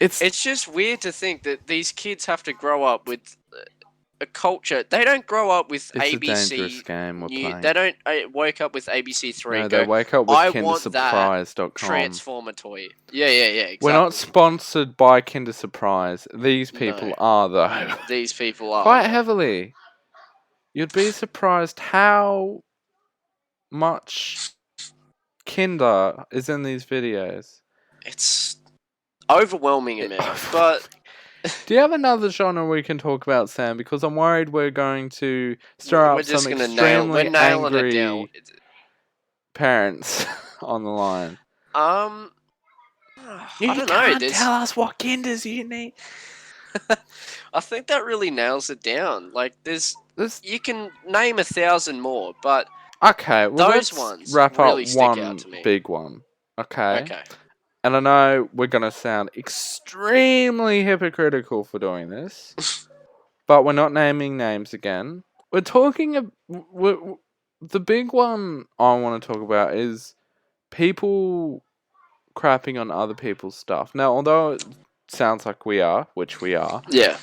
it's just weird to think that these kids have to grow up with a culture. They don't grow up with it's a dangerous ABC game we're new. playing. They don't wake up with ABC 3 No, and they go, wake up with I want that kindersurprise.com. Transformer toy. Yeah, exactly. We're not sponsored by Kinder Surprise. These people No, are, though. these people are Quite though. heavily. You'd be surprised how much Kinder is in these videos. It's overwhelming amount, but do you have another genre we can talk about, Sam? Because I'm worried we're going to stir we're up some just gonna extremely nailing it down. angry parents on the line. I don't know. Can't tell us what Kinders you need. I think that really nails it down. Like, you can name 1,000 more, but okay, well, those let's ones wrap really up stick one out to me. big one. Okay. Okay. And I know we're going to sound extremely hypocritical for doing this, but we're not naming names again. We're talking. The big one I want to talk about is people crapping on other people's stuff. Now, although it sounds like we are, which we are, Yeah.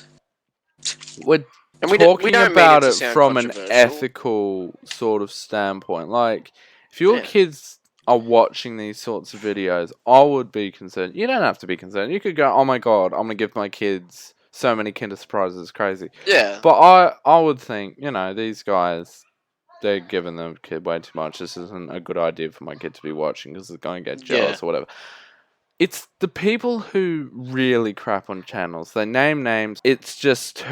we're And talking we don't about mean it to sound from an controversial. ethical sort of standpoint. Like, if your kids are watching these sorts of videos, I would be concerned. You don't have to be concerned. You could go, oh my god, I'm going to give my kids so many Kinder Surprises, it's crazy. Yeah. But I would think, these guys, they're giving the kid way too much. This isn't a good idea for my kid to be watching because they're going to get jealous or whatever. It's the people who really crap on channels. They name names. It's just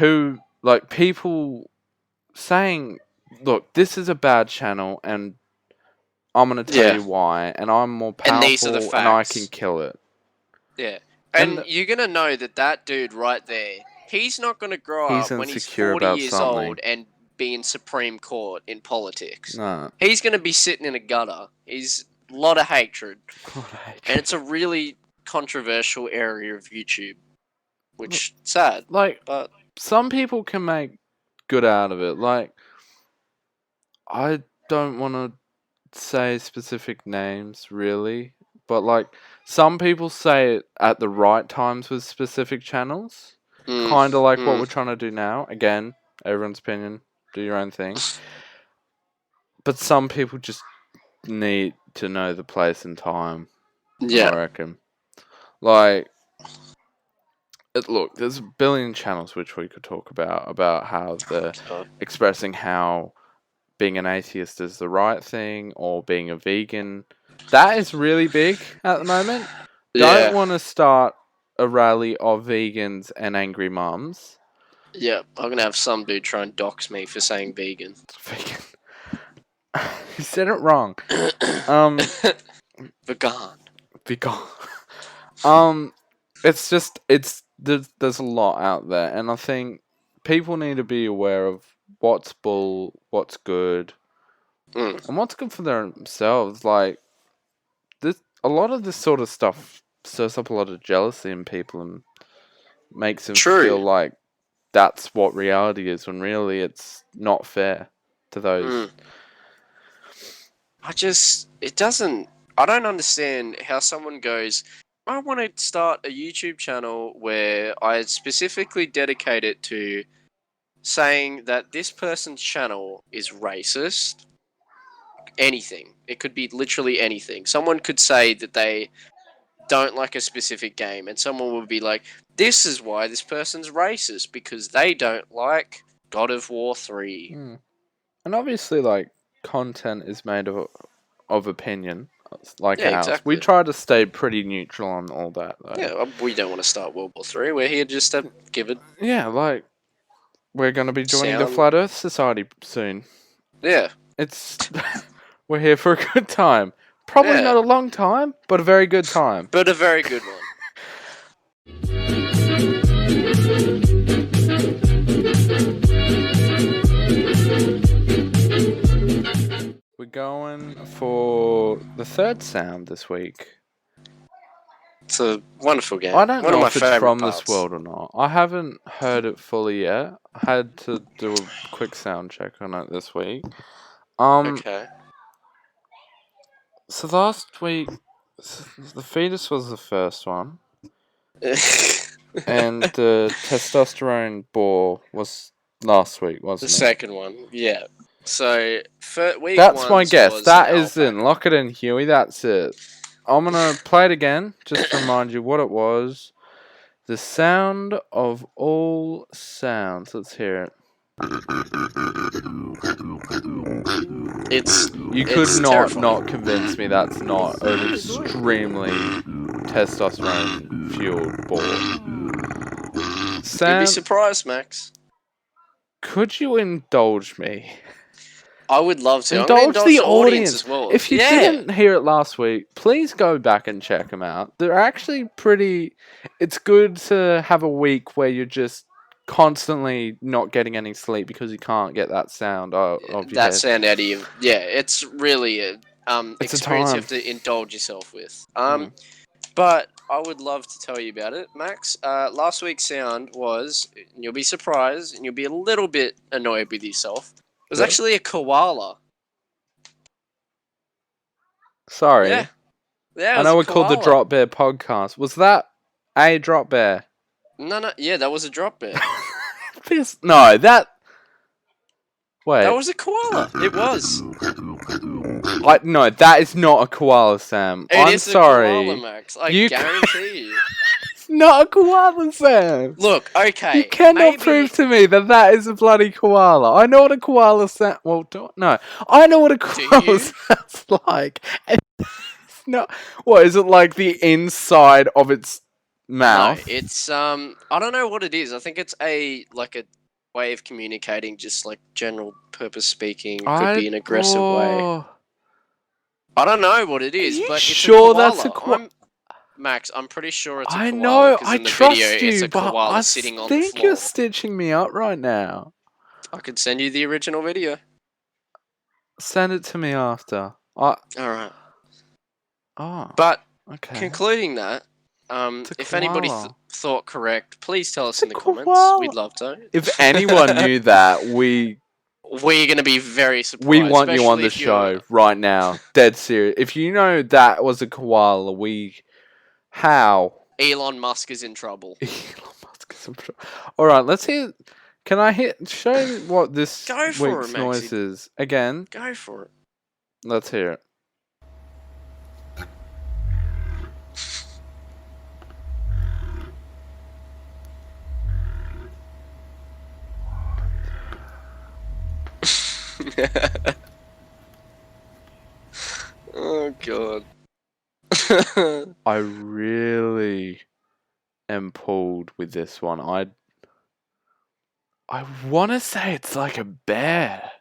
people saying, look, this is a bad channel and I'm going to tell you why, and I'm more powerful And these are the facts. And I can kill it. Yeah. And you're going to know that dude right there, he's not going to grow up when he's 40 years old and be in Supreme Court in politics. No. He's going to be sitting in a gutter. He's a lot of hatred. And it's a really controversial area of YouTube, which sad. But some people can make good out of it. Like, I don't want to say specific names, really. But, some people say it at the right times with specific channels. Kind of like what we're trying to do now. Again, everyone's opinion. Do your own thing. But some people just need to know the place and time. I reckon. Look, there's a billion channels which we could talk about how they're expressing how being an atheist is the right thing or being a vegan. That is really big at the moment. Don't want to start a rally of vegans and angry mums. Yeah, I'm going to have some dude try and dox me for saying vegan. Vegan. You said it wrong. Vegan. It's just, there's a lot out there, and I think people need to be aware of what's bull, what's good, and what's good for themselves. Like, a lot of this sort of stuff stirs up a lot of jealousy in people and makes them feel like that's what reality is, when really it's not fair to those. I don't understand how someone goes, I want to start a YouTube channel where I specifically dedicate it to saying that this person's channel is racist. Anything. It could be literally anything. Someone could say that they don't like a specific game, and someone would be like, this is why this person's racist, because they don't like God of War 3. And obviously, content is made of opinion, ours. Exactly. We try to stay pretty neutral on all that, though. Yeah, we don't want to start World War 3. We're here just to give it... Yeah, we're going to be joining the Flat Earth Society soon. Yeah. We're here for a good time. Probably not a long time, but a very good time. But a very good one. We're going for the third sound this week. It's a wonderful game. I don't One know of my if it's favorite from parts. this world or not. I haven't heard it fully yet. I had to do a quick sound check on it this week. Okay. So last week, the fetus was the first one, and the testosterone bore was last week, wasn't The it? second one, yeah. So, week That's my one's guess. was That an is in. alpaca. Lock it in, Huey. That's it. I'm gonna play it again, just to remind you what it was. The sound of all sounds. Let's hear it. You could it's not terrifying. convince me that's not an extremely testosterone fueled ball. You'd be surprised, Max. Could you indulge me? I would love to. Indulge I'm going to the indulge the audience audience as well. If you didn't hear it last week, please go back and check them out. They're actually pretty. It's good to have a week where you're just constantly not getting any sleep because you can't get that sound of your that head. sound out of you. Yeah, it's really a It's experience a you have to indulge yourself with. But I would love to tell you about it, Max. Last week's sound was, and you'll be surprised, and you'll be a little bit annoyed with yourself. It was actually a koala. Sorry. Yeah. I know we're called the Drop Bear Podcast. Was that a drop bear? No. Yeah, that was a drop bear. No, that. Wait. That was a koala. It was. No, that is not a koala, Sam. I'm sorry. A koala, Max. I guarantee you. It's not a koala, Sam. Look, okay. You cannot prove to me that is a bloody koala. I know what a koala sounds. Well, no. I know what a koala sounds like. It's not. What is it like? The inside of its mouth? No, it's I don't know what it is. I think it's a way of communicating, just like general purpose speaking. Could be an aggressive way. I don't know what it is, but it's sure a koala. that's a koala? Max, I'm pretty sure it's a koala. I know, I in the trust video, you, it's a but koala I sitting on the think floor. you're stitching me up right now. I could send you the original video. Send it to me after. Alright. Oh. But, okay. Concluding that, if anybody thought correct, please tell us in the comments. Koala. We'd love to. If anyone knew that, we're going to be very surprised. We want you on the show right now. Dead serious. If you know that was a koala, how? Elon Musk is in trouble. Elon Musk is in trouble. Alright, let's hear. Can I show what this week's noise is? Again. Go for it. Let's hear it. Oh god. I really am pulled with this one. I want to say it's like a bear.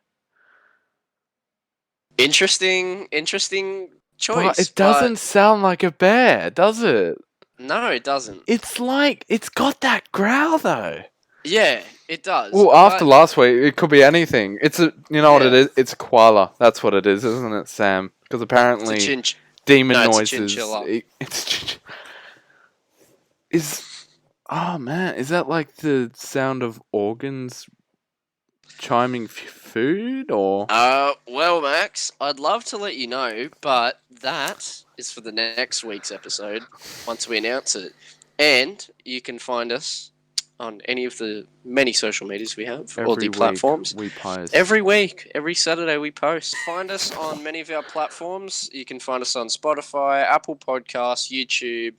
Interesting choice. But it doesn't sound like a bear, does it? No, it doesn't. It's got that growl though. Yeah, it does. Well, after last week, it could be anything. What it is? It's a koala. That's what it is, isn't it, Sam? Because apparently, demon noises. Oh man, is that like the sound of organs chiming food or? Well, Max, I'd love to let you know, but that is for the next week's episode once we announce it. And you can find us on any of the many social medias we have, all the platforms. We post. Every week, every Saturday we post. Find us on many of our platforms. You can find us on Spotify, Apple Podcasts, YouTube.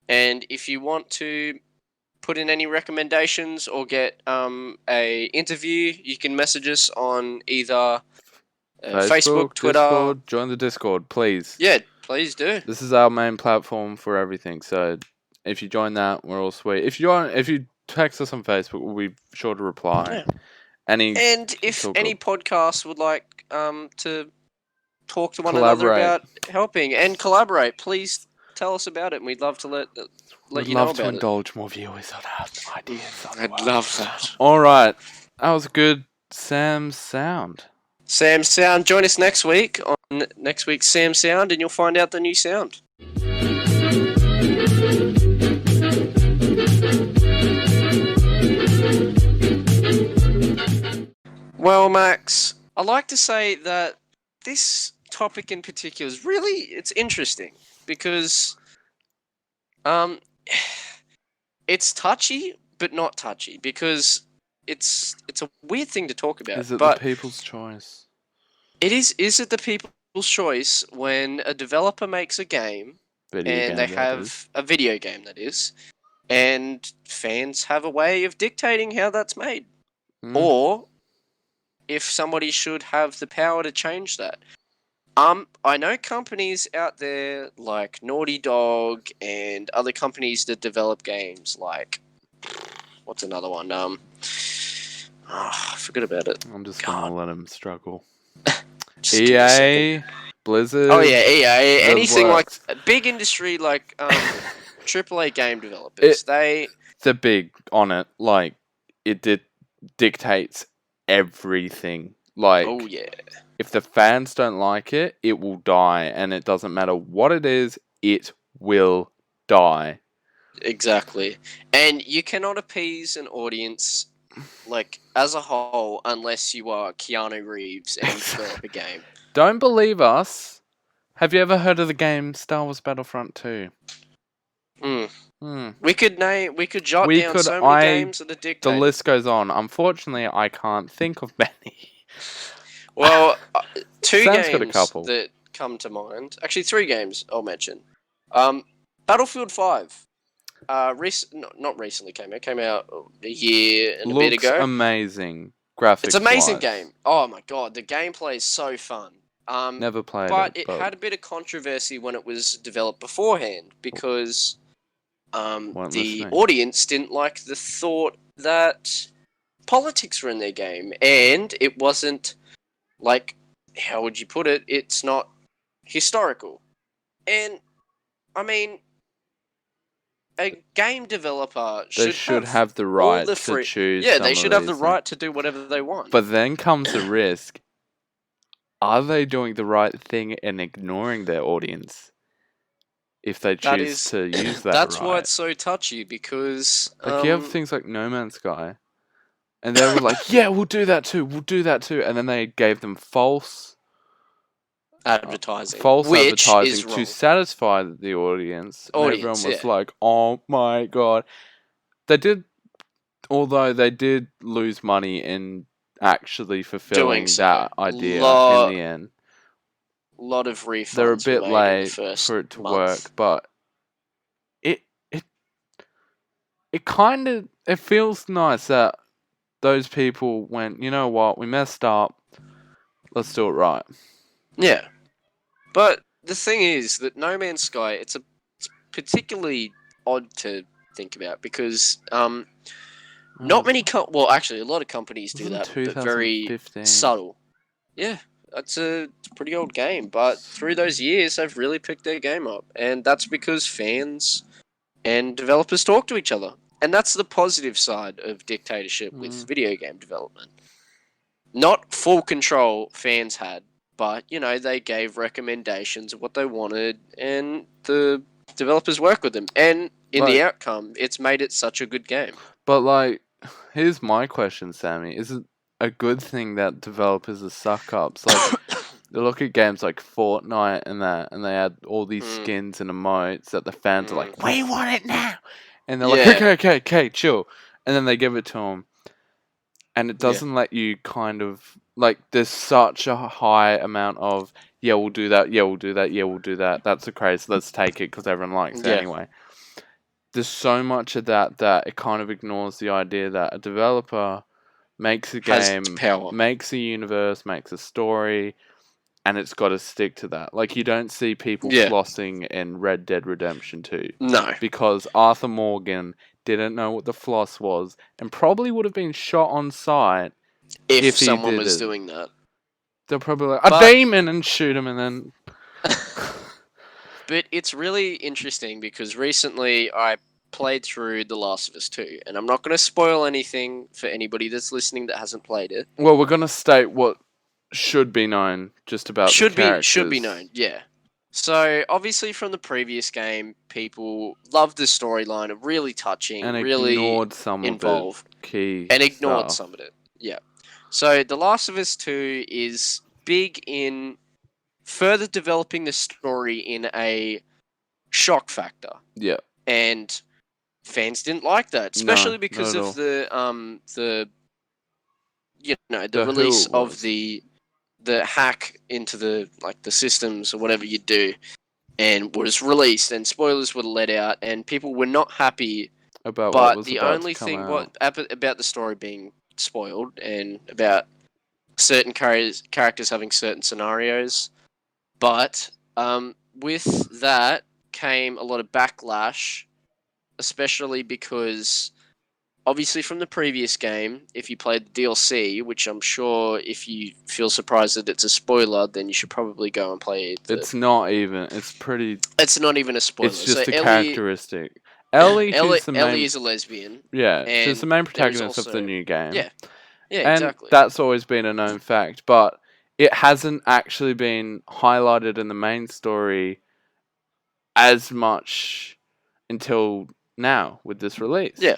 And if you want to put in any recommendations or get a interview, you can message us on either Facebook, Twitter. Discord. Join the Discord, please. Yeah, please do. This is our main platform for everything. So if you join that, we're all sweet. If you text us on Facebook, we'll be sure to reply. Yeah. If any podcast would like to talk to one another about helping and collaborate, please tell us about it, and we'd love to let you know about it. We'd love to indulge more viewers on our ideas. I'd love that. All right, that was good. Sam's Sound. Sam's Sound. Join us next week on next week's Sam's Sound, and you'll find out the new sound. Well, Max, I like to say that this topic in particular is it's interesting because um it's touchy but not touchy because it's a weird thing to talk about. Is it but the people's choice? is it the people's choice when a developer makes a game and they have a video game that is, and fans have a way of dictating how that's made? Or if somebody should have the power to change that. I know companies out there like Naughty Dog and other companies that develop games like, what's another one? I forgot about it. I'm just gonna let him struggle. Just give me a second. EA, Blizzard. Oh yeah, EA. Anything works. like a big industry like AAA game developers. They're big on it. Like it dictates everything. Like, oh yeah. If the fans don't like it, it will die, and it doesn't matter what it is, it will die. Exactly. And you cannot appease an audience, like, as a whole, unless you are Keanu Reeves and develop a game. Don't believe us? Have you ever heard of the game Star Wars Battlefront 2? We could jot down so many games that are dictated. The list goes on. Unfortunately, I can't think of many. Well, two Sam's games got a couple that come to mind. Actually, 3 games I'll mention. Battlefield 5. Not recently came out. Came out a year and a bit ago. Looks amazing. Graphics. It's an amazing game. Oh my god, the gameplay is so fun. Never played but it. But it had a bit of controversy when it was developed beforehand because the audience didn't like the thought that politics were in their game, and it wasn't, like, how would you put it? It's not historical. And, I mean, a game developer should have the right to choose. Yeah, they should have the right to do whatever they want. But then comes the risk. Are they doing the right thing and ignoring their audience if they choose to use that That's right? why it's so touchy, because... Like, you have things like No Man's Sky, and they were like, yeah, we'll do that too, and then they gave them false advertising to satisfy the audience. And everyone was like, oh my god. Although they did lose money in actually fulfilling that idea in the end. A lot of refunds. They're a bit late for it to work, but it feels nice that those people went, you know what, we messed up, let's do it right. Yeah. But the thing is that No Man's Sky, it's particularly odd to think about because not many actually a lot of companies do that, but very subtle. Yeah, it's a pretty old game, but through those years they've really picked their game up, and that's because fans and developers talk to each other. And that's the positive side of dictatorship with video game development. Not full control fans had, but, you know, they gave recommendations of what they wanted, and the developers work with them. And in the outcome, it's made it such a good game. But, like, here's my question, Sammy. Is it a good thing that developers are suck-ups? Like, they look at games like Fortnite and that, and they add all these skins and emotes that the fans are like, we want it now! And they're like, okay, chill. And then they give it to them. And it doesn't let you kind of... Like, there's such a high amount of, yeah, we'll do that, yeah, we'll do that, yeah, we'll do that. That's a craze, let's take it, because everyone likes it anyway. There's so much of that it kind of ignores the idea that a developer makes a game, makes a universe, makes a story, and it's got to stick to that. Like, you don't see people flossing in Red Dead Redemption 2. No. Because Arthur Morgan didn't know what the floss was, and probably would have been shot on sight if someone was doing that. They're probably like, a demon, and shoot him, and then... But it's really interesting because recently I played through The Last of Us 2, and I'm not going to spoil anything for anybody that's listening that hasn't played it. Well, we're going to state what should be known just about the characters. Should be known, yeah. So, obviously from the previous game, people loved the storyline, really touching, and really ignored some involved. Of it, key and ignored stuff. some of it, yeah. So, The Last of Us 2 is big in further developing the story in a shock factor. Yeah. And fans didn't like that, especially because of the release of the hack into the systems or whatever you do, and was released, and spoilers were let out, and people were not happy about but what was the about only to come thing out. about the story being spoiled and about certain characters having certain scenarios. But with that came a lot of backlash, especially because obviously from the previous game, if you played the DLC, which I'm sure if you feel surprised that it's a spoiler, then you should probably go and play it. It's not even. It's pretty. It's not even a spoiler. It's just so a Ellie, characteristic. Ellie is a lesbian. Yeah, and she's the main protagonist also, of the new game. Yeah, and exactly. That's always been a known fact, but it hasn't actually been highlighted in the main story as much until now with this release. Yeah.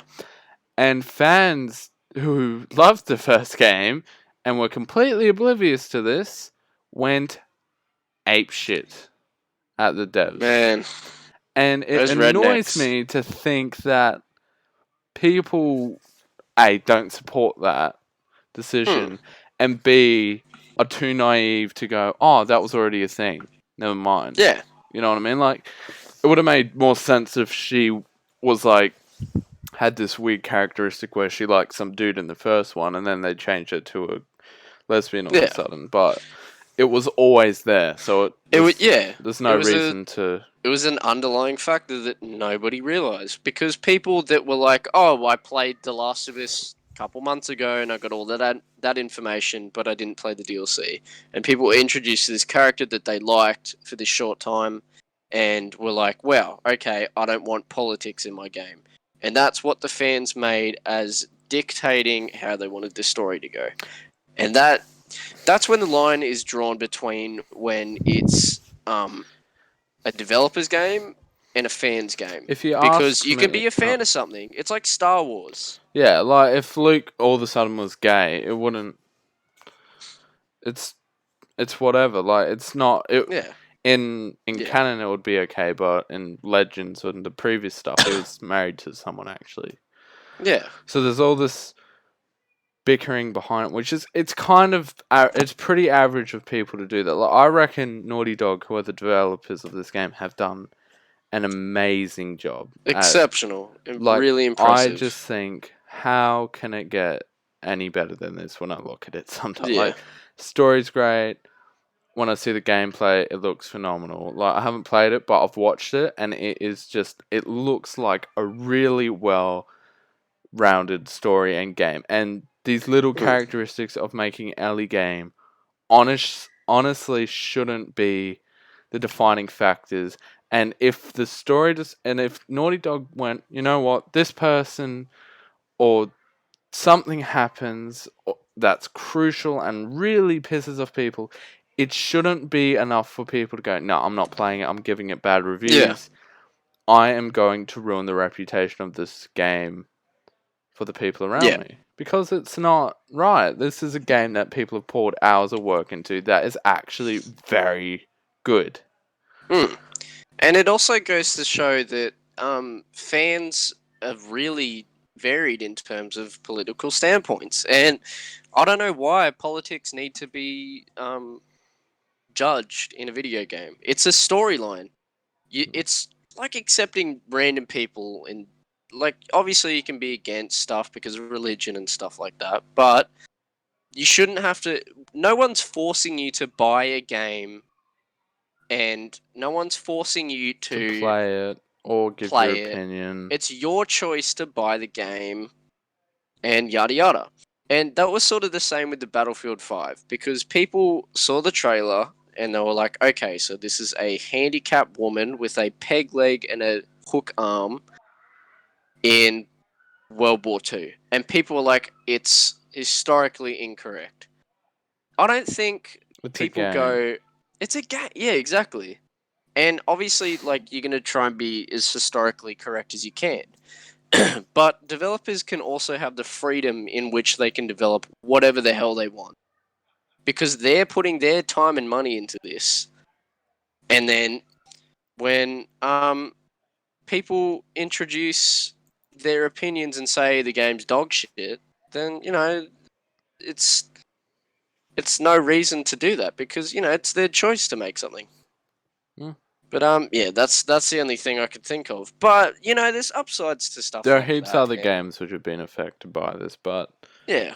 And fans who loved the first game and were completely oblivious to this went apeshit at the devs. Man. And it annoys me to think that people, A, don't support that decision, and B, are too naive to go, oh, that was already a thing. Never mind. Yeah. You know what I mean? Like, it would have made more sense if she was like, had this weird characteristic where she liked some dude in the first one, and then they changed it to a lesbian all of a sudden. But it was always there, so there's no reason to. It was an underlying factor that nobody realized, because people that were like, "Oh, I played The Last of Us a couple months ago and I got all that information, but I didn't play the DLC," and people were introduced to this character that they liked for this short time, and were like, "Wow, okay, I don't want politics in my game," and that's what the fans made as dictating how they wanted the story to go, and that's when the line is drawn between when it's a developer's game and a fan's game. Because you can be a fan of something. It's like Star Wars. Yeah, like if Luke all of a sudden was gay, it wouldn't. It's whatever. Like it's not. In canon, it would be okay, but in Legends and the previous stuff, he was married to someone actually. Yeah. So there's all this bickering behind it, which is it's pretty average of people to do that. Like, I reckon Naughty Dog, who are the developers of this game, have done an amazing job. Exceptional. Really impressive. I just think, how can it get any better than this when I look at it sometimes? Yeah. Like, story's great. When I see the gameplay, it looks phenomenal. Like, I haven't played it, but I've watched it, and it looks like a really well-rounded story and game. And these little characteristics of making Ellie game honestly shouldn't be the defining factors. And if the story if Naughty Dog went, you know what, this person or something happens that's crucial and really pisses off people, it shouldn't be enough for people to go, no, I'm not playing it, I'm giving it bad reviews. Yeah. I am going to ruin the reputation of this game for the people around me. Because it's not right. This is a game that people have poured hours of work into that is actually very good. And it also goes to show that fans have really varied in terms of political standpoints. And I don't know why politics need to be judged in a video game. It's a storyline. It's like accepting random people, and like obviously you can be against stuff because of religion and stuff like that, but you shouldn't have to. No one's forcing you to buy a game, and no one's forcing you to play it or give your opinion. It's your choice to buy the game, and yada yada. And that was sort of the same with the Battlefield 5, because people saw the trailer and they were like, okay, so this is a handicapped woman with a peg leg and a hook arm in World War II. And people were like, it's historically incorrect. I don't think people go, it's a game. Yeah, exactly. And obviously, like, you're going to try and be as historically correct as you can. But developers can also have the freedom in which they can develop whatever the hell they want. Because they're putting their time and money into this. And then when people introduce their opinions and say the game's dog shit, then, it's no reason to do that because, it's their choice to make something. But that's the only thing I could think of. But there's upsides to stuff. There are like heaps that, of other games which have been affected by this, but yeah,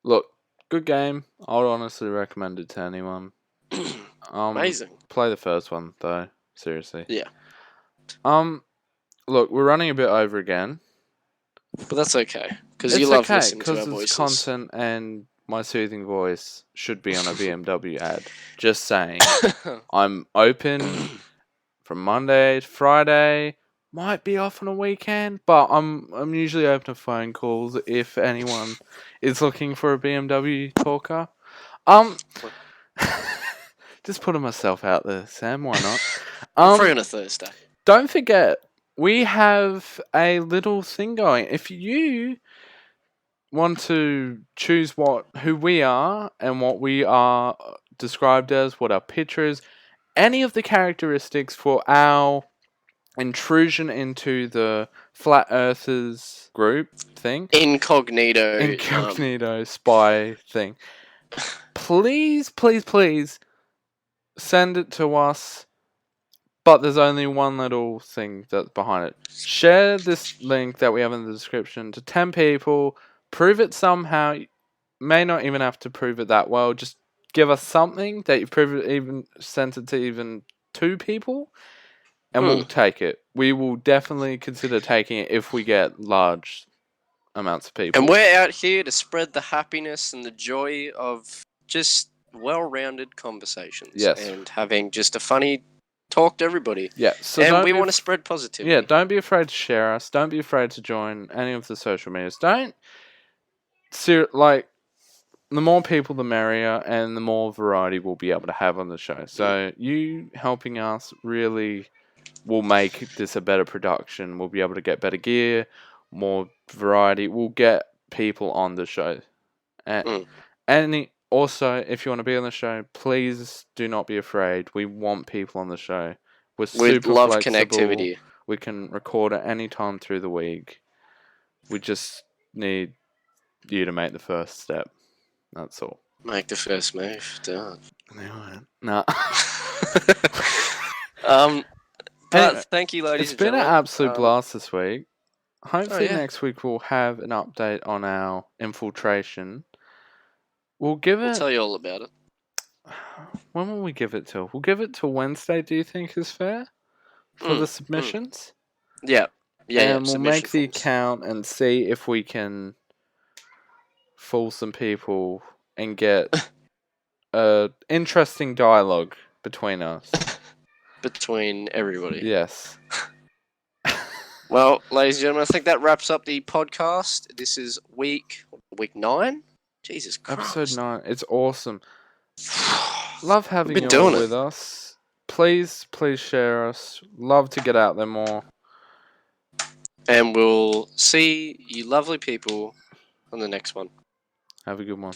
look, good game. I would honestly recommend it to anyone. Amazing. Play the first one though, seriously. Yeah. Look, we're running a bit over again, but that's okay because you love listening to our voices. It's content, and my soothing voice should be on a BMW ad. Just saying, I'm open from Monday to Friday. Might be off on a weekend, but I'm usually open to phone calls if anyone is looking for a BMW talker. Just putting myself out there, Sam. Why not? Free on a Thursday. Don't forget, we have a little thing going. If you want to choose who we are and what we are described as, what our picture is, any of the characteristics for our intrusion into the Flat Earthers group thing. Incognito spy thing. Please send it to us. But there's only one little thing that's behind it. Share this link that we have in the description to 10 people. Prove it somehow. You may not even have to prove it that well. Just give us something that you've sent it to even 2 people. And we'll take it. We will definitely consider taking it if we get large amounts of people. And we're out here to spread the happiness and the joy of just well-rounded conversations. Yes. And having just a funny talk to everybody. Yeah. So and we want to spread positivity. Yeah, don't be afraid to share us. Don't be afraid to join any of the social medias. The more people, the merrier, and the more variety we'll be able to have on the show. So you helping us really will make this a better production. We'll be able to get better gear, more variety. We'll get people on the show. And also, if you want to be on the show, please do not be afraid. We want people on the show. We're super love flexible. Connectivity. We can record at any time through the week. We just need you to make the first step. That's all. Make the first move. Done. Nah. But thank you, ladies and gentlemen. It's been an absolute blast this week. Hopefully next week we'll have an update on our infiltration. We'll tell you all about it. When will we give it till? We'll give it till Wednesday, do you think is fair? For the submissions? Yeah. And we'll make the account and see if we can fool some people and get interesting dialogue between us. Between everybody. Yes. Well, ladies and gentlemen, I think that wraps up the podcast. This is week 9? Jesus Christ. Episode 9. It's awesome. Love having you all with us. Please share us. Love to get out there more. And we'll see you lovely people on the next one. Have a good one.